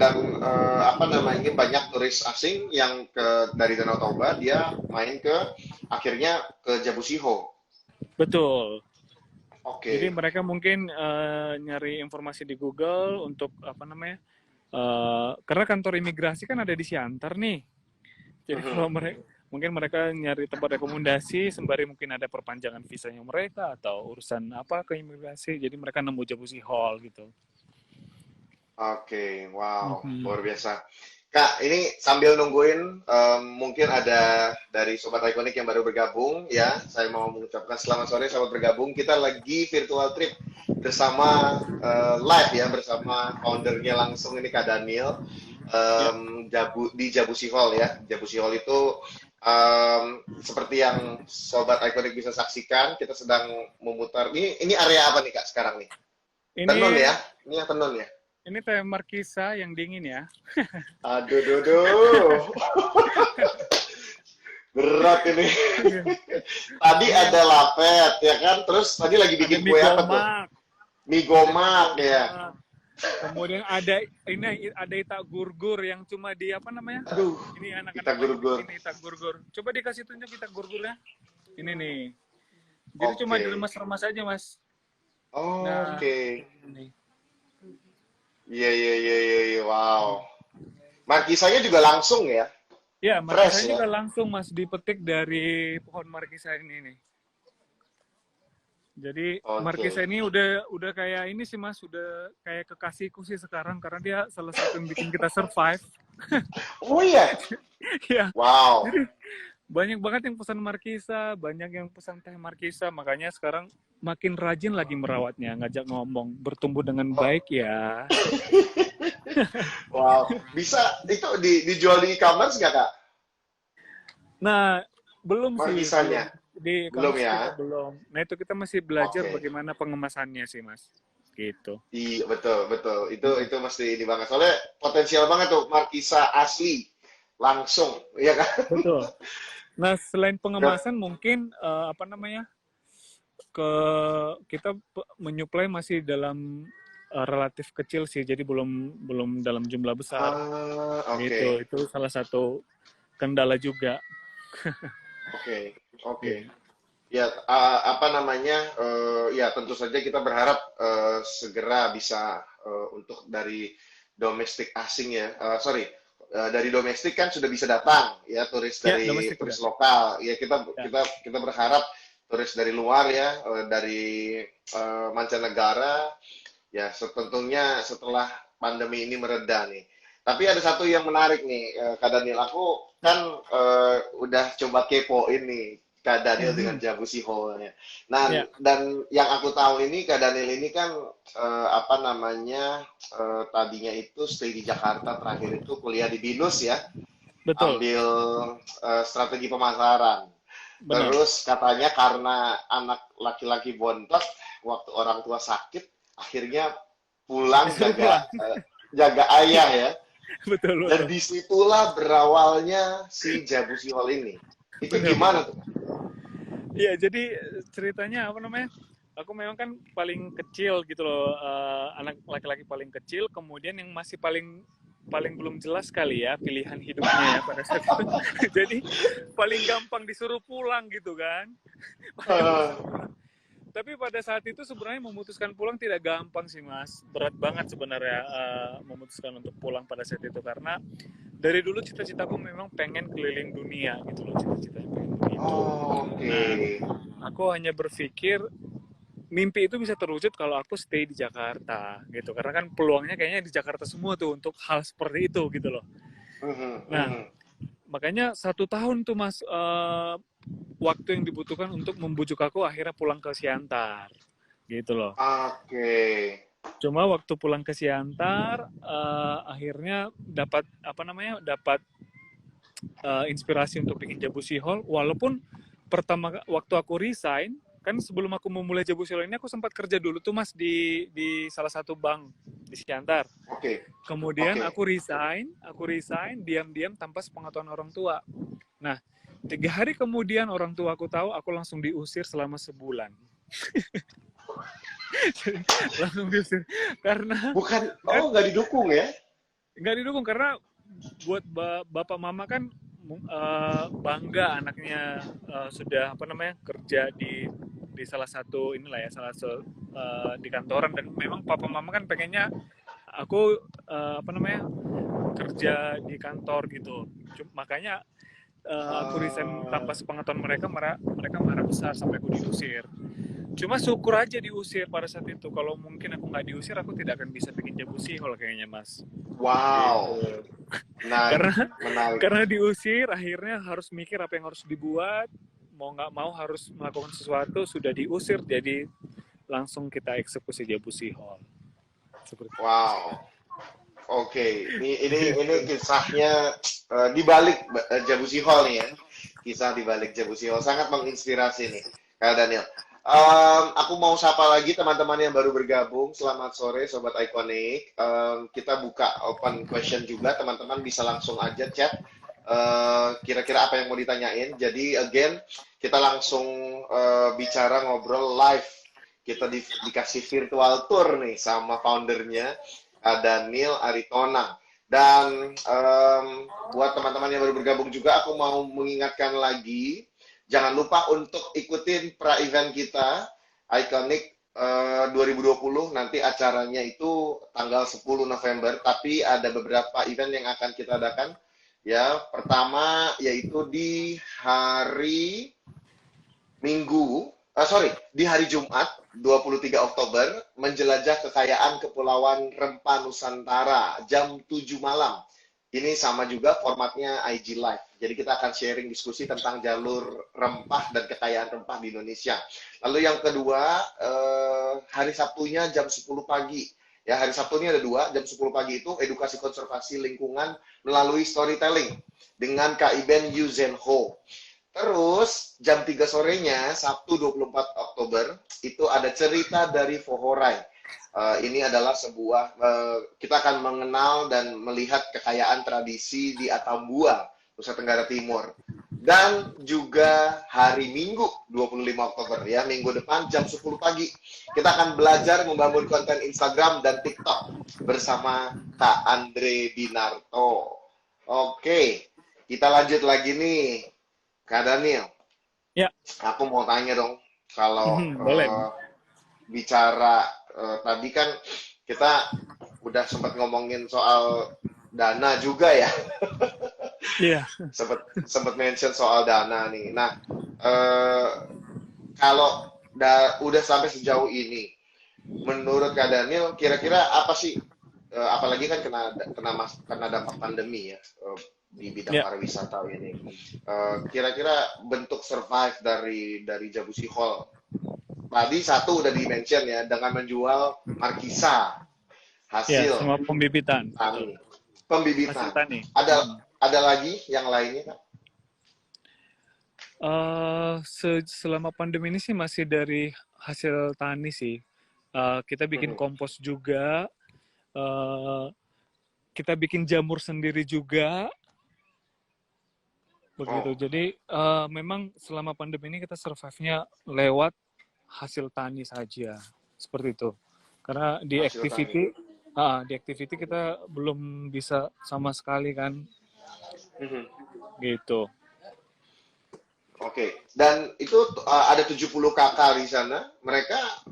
apa namanya banyak turis asing yang dari Danau Toba dia main ke akhirnya ke Jabusiho. Betul. Jadi Oke. mereka mungkin nyari informasi di Google untuk apa namanya? Karena kantor imigrasi kan ada di Siantar nih. Jadi kalau Mhm. mereka mungkin mereka nyari tempat rekomendasi sembari mungkin ada perpanjangan visanya mereka atau urusan apa ke imigrasi. Jadi mereka nemu Jabusi Hall gitu. Oke, wow, Mhm. luar biasa. Kak, ini sambil nungguin, mungkin ada dari Sobat Ikonik yang baru bergabung, ya. Saya mau mengucapkan selamat sore, selamat bergabung. Kita lagi virtual trip bersama live ya, bersama foundernya langsung ini Kak Daniel Ya, Di Jabusi Hall ya. Jabusi Hall itu seperti yang Sobat Ikonik bisa saksikan, kita sedang memutar. Ini area apa nih Kak sekarang nih? Tenun ini ya? Ini yang tenun ya? ini teh markisa yang dingin ya. Aduh, duh, duh. Berat ini. Tadi Ini ada lapet, ya kan? Terus tadi lagi ada bikin mie kue apa tuh? gomak, Mie ada mie gomak, ya. gomak. Kemudian ada ini ada itak gurgur yang cuma di apa namanya? Aduh, Ini kita anak-anak lagi gur-gur. bikin itak gurgur. Coba dikasih tunjuk itak gurgurnya. Ini nih. Jadi cuma Oke. diremas-remas aja, Mas. Nah, Oke. ini. Iya, iya, iya, iya, iya. Wow. Markisanya juga langsung ya? Ya, Fresh markisanya ya? juga langsung Mas dipetik dari pohon markisa ini nih. Jadi markisa Oke. ini udah kayak ini sih Mas, udah kayak kekasihku sih sekarang karena dia salah satu yang bikin kita survive. Oh iya. Ya, Wow. jadi banyak banget yang pesan markisa, banyak yang pesan teh markisa, makanya sekarang makin rajin lagi merawatnya, ngajak ngomong, bertumbuh dengan Oh, baik ya. wow. Bisa itu dijual di e-commerce nggak, Kak? Nah, belum sih, belum. Markisanya? Di Belum e-commerce kita ya? belum. Nah, itu kita masih belajar Oke. bagaimana pengemasannya sih, Mas. Gitu. Iya, betul, betul. Itu mesti ini banget. Soalnya potensial banget tuh markisa asli langsung, ya kan? Betul. Nah, selain Ke- pengemasan mungkin apa namanya? Ke kita menyuplai masih dalam relatif kecil sih, jadi belum belum dalam jumlah besar. Oke, Gitu. Itu salah satu kendala juga. oke, oke. Iya. Ya, apa namanya? Ya, tentu saja kita berharap segera bisa untuk dari domestik asing ya. Sorry, dari domestik kan sudah bisa datang ya turis Ya, dari domestik udah. turis lokal. Ya, kita Ya. kita kita berharap turis dari luar ya, dari mancanegara. Ya, tentunya setelah pandemi ini mereda nih. Tapi ada satu yang menarik nih, Kak Daniel. Aku kan udah coba kepoin nih Kak Daniel dengan Mhm. Jabusi Hall-nya. Nah, Ya, dan yang aku tahu ini Kak Daniel ini kan apa namanya tadinya itu stay di Jakarta, terakhir itu kuliah di BINUS ya, betul. ambil strategi pemasaran. Benar. Terus katanya karena anak laki-laki bontot, waktu orang tua sakit, akhirnya pulang Disuruh pulang. jaga ayah ya. Betul, Dan betul. disitulah berawalnya si Jabusi Hall ini. Itu Benar, benar. gimana tuh? Iya, jadi ceritanya apa namanya? Aku memang kan paling kecil gitu loh, anak laki-laki paling kecil, kemudian yang masih paling paling belum jelas kali ya pilihan hidupnya ya pada saat itu. Jadi paling gampang disuruh pulang gitu kan. Paling gampang Eh, disuruh pulang. Tapi pada saat itu sebenarnya memutuskan pulang tidak gampang sih Mas. Berat banget sebenarnya memutuskan untuk pulang pada saat itu karena dari dulu cita-citaku memang pengen keliling dunia gitu loh, cita-citanya pengen begitu. Oke. Nah, aku hanya berpikir mimpi itu bisa terwujud kalau aku stay di Jakarta gitu. Karena kan peluangnya kayaknya di Jakarta semua tuh untuk hal seperti itu gitu loh. Mhm, Nah, mhm. makanya 1 tahun tuh Mas waktu yang dibutuhkan untuk membujuk aku akhirnya pulang ke Siantar gitu loh. Oke. Cuma waktu pulang ke Siantar, akhirnya dapat apa namanya, dapat inspirasi untuk bikin Jabusi Hall. Walaupun pertama waktu aku resign, kan sebelum aku memulai Jabusi Hall ini aku sempat kerja dulu tuh Mas di salah satu bank di Siantar. Oke. Kemudian Oke. aku resign diam-diam tanpa sepengetahuan orang tua. Nah, 3 hari kemudian orang tua aku tahu, aku langsung diusir selama sebulan. Langsung diusir karena Bukan, kan oh nggak didukung ya? nggak didukung karena buat bapak mama kan bangga anaknya sudah apa namanya kerja di salah satu inilah ya salah satu di kantoran, dan memang papa mama kan pengennya aku apa namanya kerja di kantor gitu. Makanya aku resign tanpa sepengetahuan mereka, mereka marah besar sampai aku diusir. Cuma syukur aja diusir pada saat itu. Kalau mungkin aku nggak diusir, aku tidak akan bisa bikin Jabusi Hall kayaknya, Mas. Wow, Gitu. menarik, Karena menarik. karena diusir, akhirnya harus mikir apa yang harus dibuat. Mau nggak mau harus melakukan sesuatu, sudah diusir, jadi langsung kita eksekusi Jabusi Hall. Seperti Wow. Oke, ini itu. kisahnya di balik Jabusi Hall nih ya. Kisah di balik Jabusi Hall sangat menginspirasi nih, Kak Daniel. Aku mau sapa lagi teman-teman yang baru bergabung. Selamat sore, Sobat Iconic. Kita buka open question juga, teman-teman bisa langsung aja chat. Kira-kira apa yang mau ditanyain. Jadi again, kita langsung bicara ngobrol live. Kita dikasih virtual tour nih sama foundernya Daniel Aritonang. Dan buat teman-teman yang baru bergabung juga, aku mau mengingatkan lagi, jangan lupa untuk ikutin pra-event kita, Iconic 2020, nanti acaranya itu tanggal 10 November, tapi ada beberapa event yang akan kita adakan. Ya, pertama yaitu di hari Minggu, di hari Jumat 23 Oktober, menjelajah kekayaan Kepulauan Rempah Nusantara jam 7 malam. Ini sama juga formatnya IG Live. Jadi kita akan sharing diskusi tentang jalur rempah dan kekayaan rempah di Indonesia. Lalu yang kedua, hari Sabtunya jam 10 pagi. Ya, hari Sabtunya ada dua, jam 10 pagi itu edukasi konservasi lingkungan melalui storytelling dengan Kak Iben Yuzenho. Terus jam 3 sorenya, Sabtu 24 Oktober, itu ada cerita dari Fohorai. Ini adalah sebuah, kita akan mengenal dan melihat kekayaan tradisi di Atambua, Nusa Tenggara Timur. Dan juga hari Minggu 25 Oktober, ya, minggu depan jam 10 pagi. Kita akan belajar membangun konten Instagram dan TikTok bersama Kak Andre Binarto. Oke, kita lanjut lagi nih. Kak Daniel, Ya, aku mau tanya dong, kalau boleh. bicara tadi kan kita udah sempat ngomongin soal dana juga ya, Iya. sempat sempat mention soal dana nih. Nah, eh, kalau udah sampai sejauh ini, menurut Kak Daniel, kira-kira apa sih, apalagi kan kena dampak pandemi ya, di bidang Ya. pariwisata ini. Kira-kira bentuk survive dari Jabusi Hall. Tadi satu udah di-mention ya, dengan menjual markisa Ya, hasil sama pembibitan, betul. tani, Hasil pembibitan. tani. Ada lagi yang lainnya, Kak? Selama pandemi ini sih masih dari hasil tani sih. Kita bikin Mhm. kompos juga, eh, kita bikin jamur sendiri juga, begitu. Oh, Jadi memang selama pandemi ini kita survive-nya lewat hasil tani saja, seperti itu. Karena hasil tani. di activity kita belum bisa sama sekali kan, Mhm. gitu. Oke, dan itu ada 70 kakak di sana. Mereka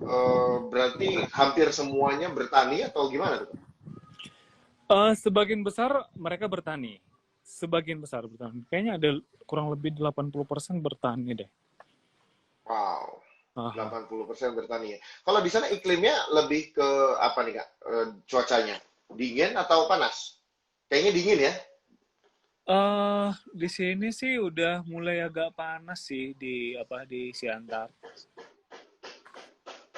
berarti hampir semuanya bertani atau gimana tuh? Sebagian besar mereka bertani. Sebagian besar bertani. Kayaknya ada kurang lebih 80% bertani deh. Wow, Aha. 80% bertani ya. Kalau di sana iklimnya lebih ke apa nih, Kak? Cuacanya dingin atau panas? Kayaknya dingin ya. Di sini sih udah mulai agak panas sih di Siantar.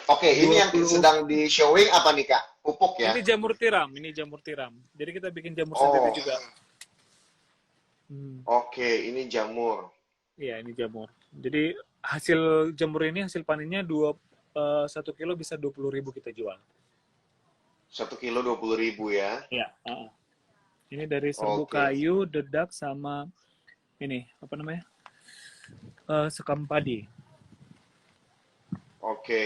Oke, ini yang 20. sedang di showing apa nih Kak? Pupuk ya? Ini jamur tiram. Jadi kita bikin jamur sendiri Oh, juga. Hmm. oke, ini jamur. Iya, ini jamur. Jadi hasil jamur ini hasil panennya 1 kilo bisa 20.000 kita jual. 1 kilo 20.000 ya. Iya. Ini dari serbu Oke, kayu, dedak, sama ini apa namanya, sekam padi. oke.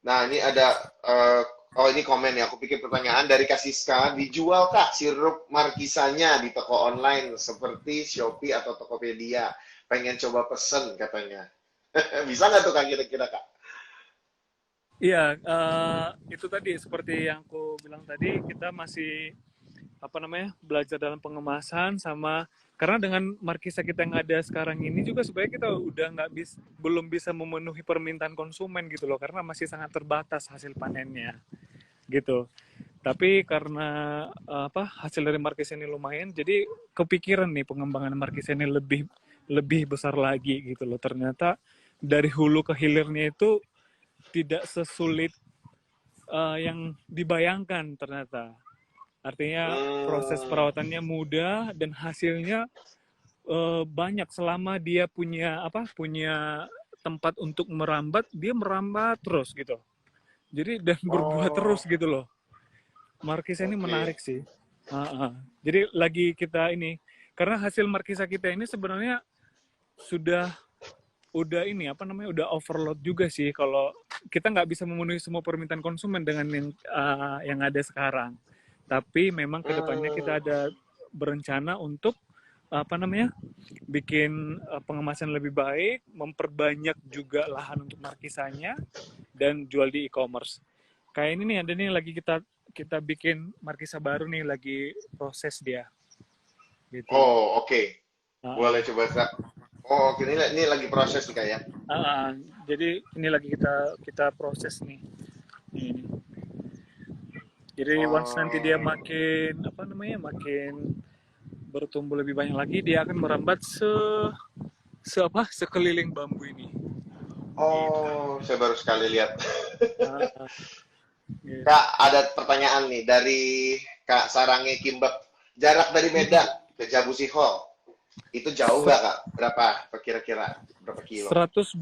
Nah, ini ada, eh, oh ini komen ya, aku pikir pertanyaan dari Kak Siska, dijual Kak sirup markisanya di toko online seperti Shopee atau Tokopedia. Pengen coba pesen katanya. Bisa nggak tuh Kak kira-kira Kak? Iya, itu tadi seperti yang aku bilang tadi, kita masih apa namanya, belajar dalam pengemasan sama, karena dengan markisa kita yang ada sekarang ini juga sebenarnya kita udah belum bisa memenuhi permintaan konsumen gitu loh, karena masih sangat terbatas hasil panennya gitu. Tapi karena apa, hasil dari markisa ini lumayan, jadi kepikiran nih pengembangan markisa ini lebih lebih besar lagi gitu loh. Ternyata dari hulu ke hilirnya itu tidak sesulit yang dibayangkan ternyata. Artinya proses Hmm, perawatannya mudah dan hasilnya banyak selama dia punya tempat untuk merambat, dia merambat terus gitu. Jadi dan berbuah oh, terus gitu loh. Markisa ini oke. menarik sih. Jadi lagi kita ini, karena hasil markisa kita ini sebenarnya sudah udah ini apa namanya, udah overload juga sih, kalau kita nggak bisa memenuhi semua permintaan konsumen dengan yang ada sekarang. Tapi memang kedepannya kita Hmm, ada berencana untuk apa namanya, bikin pengemasan lebih baik, memperbanyak juga lahan untuk markisanya, dan jual di e-commerce. Kayak ini nih, ada nih lagi kita kita bikin markisa baru nih, lagi proses dia gitu. oh, oke. Boleh Uh, coba Kak. Oh, oke. Ini lagi proses nih Kak ya. uh, jadi ini lagi kita kita proses nih. Ini. Jadi once nanti dia Oh, makin apa namanya, makin bertumbuh lebih banyak lagi, dia akan merambat sekeliling bambu ini. Gitu. oh, saya baru sekali lihat. Uh, gitu. Kak, ada pertanyaan nih dari Kak Sarange Kimbab. Jarak dari Medan ke Jabusi Hall, itu jauh nggak Kak? Berapa kira-kira? Berapa kilo? 120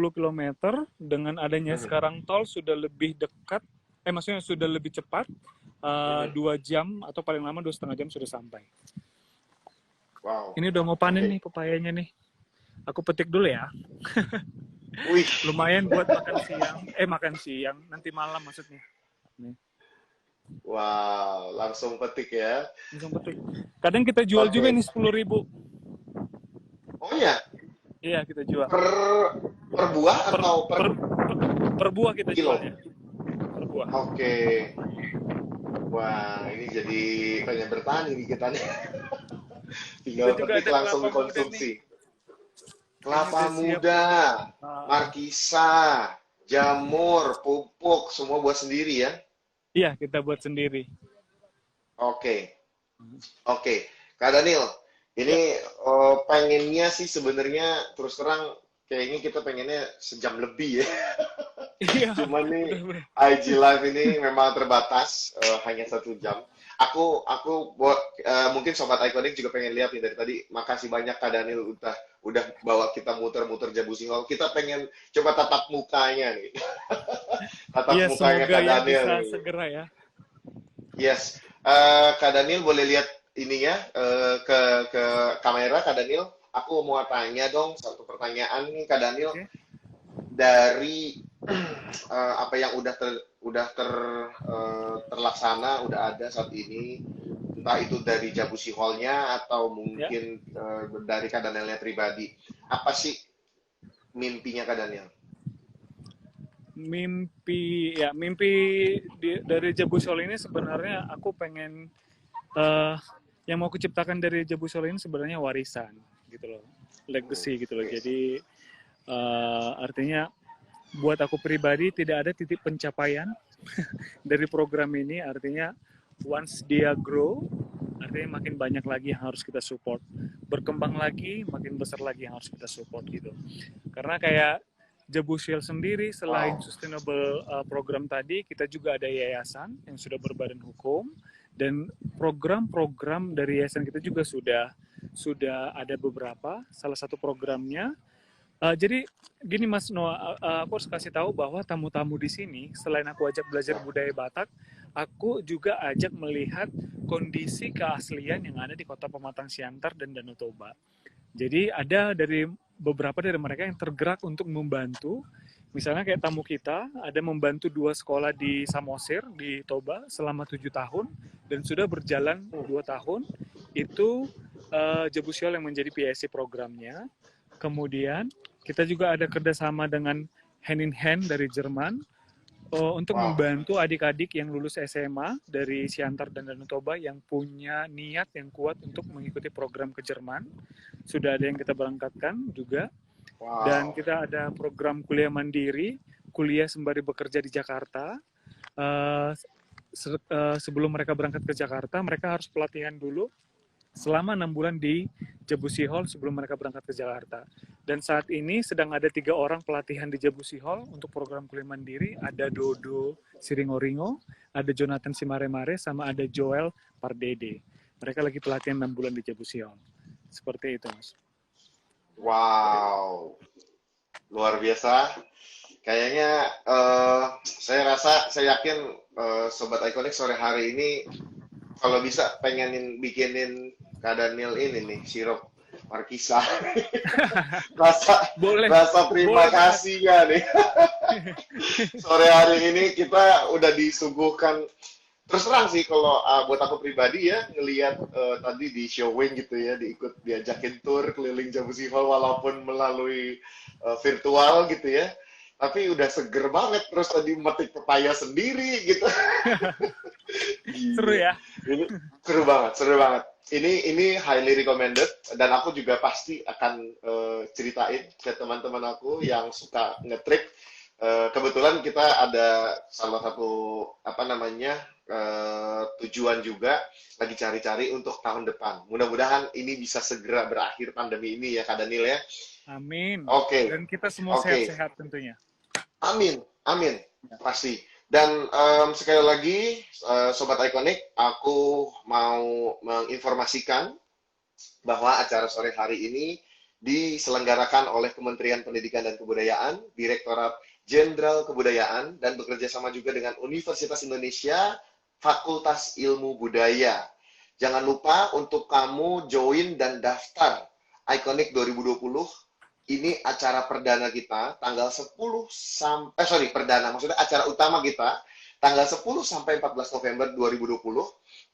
kilometer, dengan adanya Mhm, sekarang tol sudah lebih dekat, maksudnya sudah lebih cepat, mhm. 2 jam atau paling lama 2,5 jam sudah sampai. Wow, Ini udah mau panen oke. nih pepayanya nih. Aku petik dulu ya. Wih, Lumayan buat makan siang, nanti malam maksudnya. Nih, wow, langsung petik ya. langsung petik. Kadang kita jual juga Oke. nih 10.000. Oh ya, Iya, kita jual. per per buah Per, atau per per, per buah kita kilo? jualnya. Per buah. Oke. Wah, ini jadi pengen bertani nih kita nih. Kita Tinggal juga petik ada langsung kelapa muda nih. konsumsi. Ini Kelapa udah siap muda, nih. Uh, markisa, jamur, pupuk, semua buat sendiri ya. iya, kita buat sendiri. Oke, oke. Kak Daniel, Ya, ini pengennya sih sebenarnya terus terang kayaknya kita pengennya sejam lebih ya. iya, Cuman nih benar-benar. IG Live ini memang terbatas, hanya 1 jam. Aku buat mungkin sobat Iconic juga pengen lihat nih dari tadi. Makasih banyak Kak Daniel udah bawa kita muter-muter Jabusi Hall. Kita pengen coba tatap mukanya nih. Tatap Iya, mukanya semoga Kak ya Daniel bisa nih. segera ya. Yes. Kak Daniel boleh lihat ininya ke kamera Kak Daniel. Aku mau tanya dong satu pertanyaan nih Kak Daniel Oke. dari apa yang terlaksana udah ada saat ini entah itu dari Jabusi Hall-nya atau Ya. mungkin dari Kak Danielnya pribadi. Apa sih mimpinya Kak Daniel? Mimpi dari Jabu Sol ini sebenarnya aku pengen, eh yang mau kuciptakan dari Jabu Sol ini sebenarnya warisan gitu loh, legacy gitu loh. Oke. Jadi artinya buat aku pribadi tidak ada titik pencapaian dari program ini. Artinya once dia grow, artinya makin banyak lagi yang harus kita support, berkembang lagi makin besar lagi yang harus kita support gitu. Karena kayak Jabusiel sendiri selain Wow. sustainable program tadi, kita juga ada yayasan yang sudah berbadan hukum, dan program-program dari yayasan kita juga sudah ada beberapa. Salah satu programnya, jadi gini Mas Noah, aku harus kasih tahu bahwa tamu-tamu di sini, selain aku ajak belajar budaya Batak, aku juga ajak melihat kondisi keaslian yang ada di Kota Pematang Siantar dan Danau Toba. Jadi ada beberapa dari mereka yang tergerak untuk membantu. Misalnya kayak tamu kita ada membantu 2 sekolah di Samosir di Toba selama 7 tahun, dan sudah berjalan 2 tahun. Itu Jabusiol yang menjadi PSC programnya. Kemudian kita juga ada kerjasama dengan Hand in Hand dari Jerman untuk Wow. membantu adik-adik yang lulus SMA dari Siantar dan Danau Toba yang punya niat yang kuat untuk mengikuti program ke Jerman. Sudah ada yang kita berangkatkan juga. Dan Wow. kita ada program kuliah mandiri, kuliah sembari bekerja di Jakarta. Sebelum mereka berangkat ke Jakarta, mereka harus pelatihan dulu selama 6 bulan di Jabusi Hall sebelum mereka berangkat ke Jakarta. Dan saat ini sedang ada 3 orang pelatihan di Jabusi Hall untuk program kuliah mandiri. Ada Dodo Siringoringo, ada Jonathan Simaremare, sama ada Joel Pardede. Mereka lagi pelatihan 6 bulan di Jabusi Hall. Seperti itu, Mas. Wow. Luar biasa. Kayaknya saya yakin Sobat Ikonik sore hari ini kalau bisa pengenin bikinin Kak Daniel ini nih sirup Markisa. Boleh. Rasa terima Boleh, kasih ya nih. Sore hari ini kita udah disuguhkan. Terus terang sih kalau buat aku pribadi ya ngelihat tadi di showing gitu ya, diajakin tour keliling Jabusi Hall walaupun melalui virtual gitu ya. Tapi udah seger banget, terus tadi metik pepaya sendiri gitu. Seru ya? Ini seru banget, seru banget. Ini highly recommended dan aku juga pasti akan ceritain ke teman-teman aku yang suka nge-trip. Kebetulan kita ada salah satu apa namanya tujuan juga lagi cari-cari untuk tahun depan. Mudah-mudahan ini bisa segera berakhir pandemi ini ya Kak Daniel ya. Amin. Oke, Dan kita semua oke. sehat-sehat tentunya. Amin, amin, pasti. Dan sekali lagi, Sobat Ikonik, aku mau menginformasikan bahwa acara sore hari ini diselenggarakan oleh Kementerian Pendidikan dan Kebudayaan, Direktorat Jenderal Kebudayaan, dan bekerja sama juga dengan Universitas Indonesia, Fakultas Ilmu Budaya. Jangan lupa untuk kamu join dan daftar Ikonik 2020. Ini acara perdana kita tanggal 10 sampai perdana maksudnya acara utama kita tanggal 10 sampai 14 November 2020.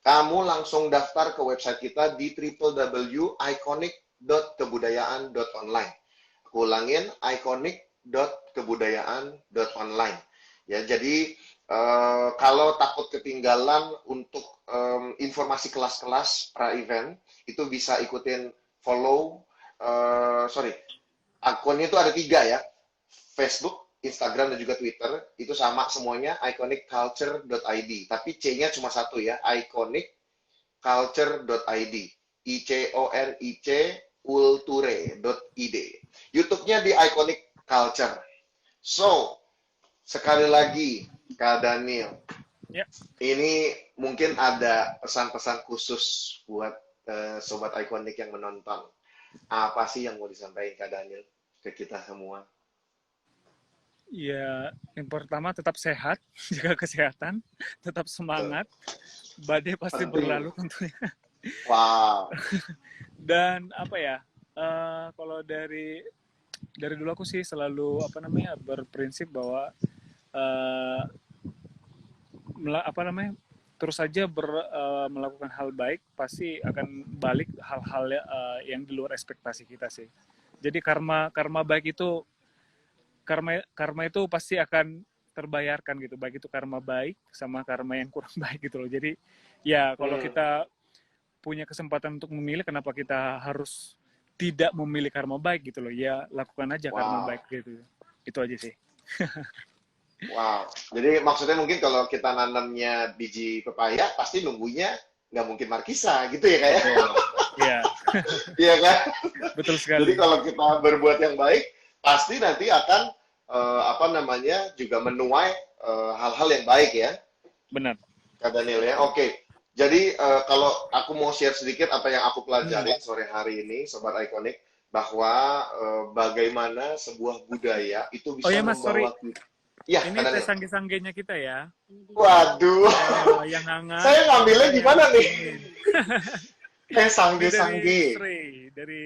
Kamu langsung daftar ke website kita di www.iconic.kebudayaan.online. Aku ulangin iconic.kebudayaan.online. Ya, jadi kalau takut ketinggalan untuk informasi kelas-kelas pra-event itu bisa ikutin follow akunnya itu ada 3 ya, Facebook, Instagram, dan juga Twitter. Itu sama semuanya, iconicculture.id. Tapi C-nya cuma 1 ya, iconicculture.id. ICORIC ulture.id. YouTube-nya di Iconic Culture. So, sekali lagi, Kak Daniel, Ya. ini mungkin ada pesan-pesan khusus buat Sobat Iconic yang menonton. Apa sih yang mau disampaikan Kak Daniel ke kita semua? Ya, yang pertama tetap sehat, jaga kesehatan, tetap semangat. Badai pasti Penting. berlalu tentunya. Wow. Dan apa ya? Kalau dari dulu aku sih selalu berprinsip bahwa terus saja melakukan hal baik, pasti akan balik hal-hal yang di luar ekspektasi kita sih. Jadi karma baik itu karma itu pasti akan terbayarkan gitu, baik itu karma baik sama karma yang kurang baik gitu loh. Jadi ya kalau kita punya kesempatan untuk memilih, kenapa kita harus tidak memilih karma baik gitu loh? Ya lakukan aja karma baik gitu. Itu aja sih. Wow. Jadi maksudnya mungkin kalau kita nanamnya biji pepaya, pasti nunggunya nggak mungkin markisa gitu ya kayak. Iya. Iya kan? Betul sekali. Jadi kalau kita berbuat yang baik, pasti nanti akan apa namanya juga menuai hal-hal yang baik ya, Benar. Kak Daniel ya. Oke. Jadi kalau aku mau share sedikit apa yang aku Hmm. pelajarin sore hari ini, Sobat Ikonik, bahwa bagaimana sebuah budaya itu Oh bisa ya Mas, sorry. membawa kita. Ya, Ini Kak teh Daniel. sangge-sanggenya kita ya. Waduh, Yang hangat. saya ngambilnya yang gimana nih? dingin. Eh, Ini dari sangge-sangge. serai, dari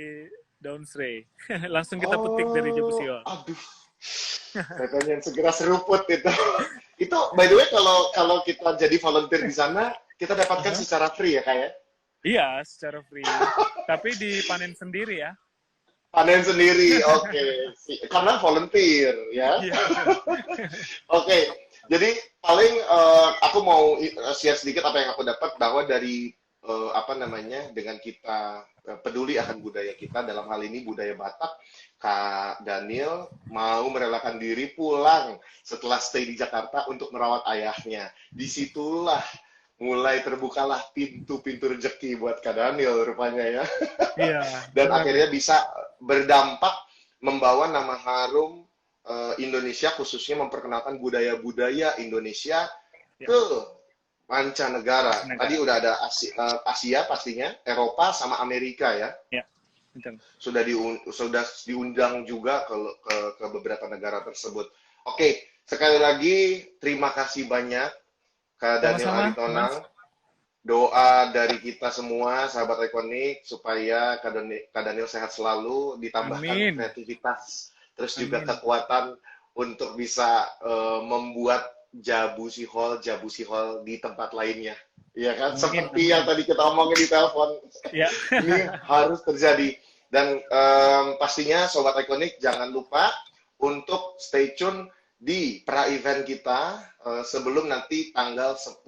daun serai. Langsung kita petik dari Oh, Jebusiol. aduh. Katanya segera seruput itu. Itu by the way kalau kita jadi volunteer di sana, kita dapatkan Aha. secara free ya kayak Iya, secara free. Tapi dipanen sendiri ya. panen sendiri. Oke. Karena volunteer ya. Iya. Oke. Jadi paling aku mau share sedikit apa yang aku dapat bahwa dari apa namanya dengan kita peduli akan budaya kita dalam hal ini budaya Batak, Kak Daniel mau merelakan diri pulang setelah stay di Jakarta untuk merawat ayahnya. Disitulah mulai terbukalah pintu-pintu rezeki buat Kak Daniel rupanya ya. Iya. Dan Benar. akhirnya bisa berdampak membawa nama harum Indonesia, khususnya memperkenalkan budaya-budaya Indonesia Ya. ke mancanegara. Mancanegara. Tadi udah ada Asia pastinya, Eropa sama Amerika ya. Ya. Betul. Sudah diundang juga ke beberapa negara tersebut. Oke, sekali lagi terima kasih banyak Kak Daniel Sama-sama, Aritonang. Mas. Doa dari kita semua, sahabat Ikonik, supaya Kak Daniel sehat selalu, ditambahkan Amin. kreativitas, terus juga Amin. kekuatan untuk bisa membuat Jabusi Hall di tempat lainnya. Iya kan? Amin. Seperti Amin. yang tadi kita omongin di telepon, Ya. ini harus terjadi. Dan pastinya Sobat Ikonik jangan lupa untuk stay tune di pra-event kita sebelum nanti tanggal 10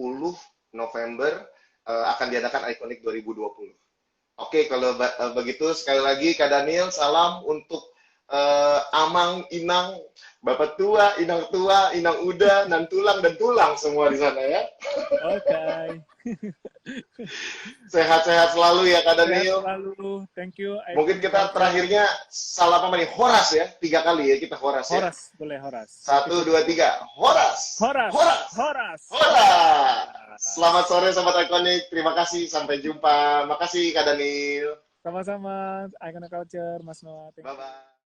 November akan diadakan Ikonik 2020. Oke, kalau begitu sekali lagi Kak Daniel, salam untuk Amang, Inang, Bapak tua, Inang Uda, nan tulang dan tulang semua di sana ya. Oke. Sehat-sehat selalu ya Kak Sehat Daniel. selalu. Thank you. Mungkin kita terakhirnya salah apa nih? Horas ya, 3 kali ya kita horas ya. Horas, boleh Horas. 1, 2, 3, horas. Horas. Horas. Horas. Horas. Selamat sore Sobat Ikonik, terima kasih, sampai jumpa. Makasih Kak Daniel. Sama-sama. Icon Culture, Mas Noah. Thank you. Bye-bye.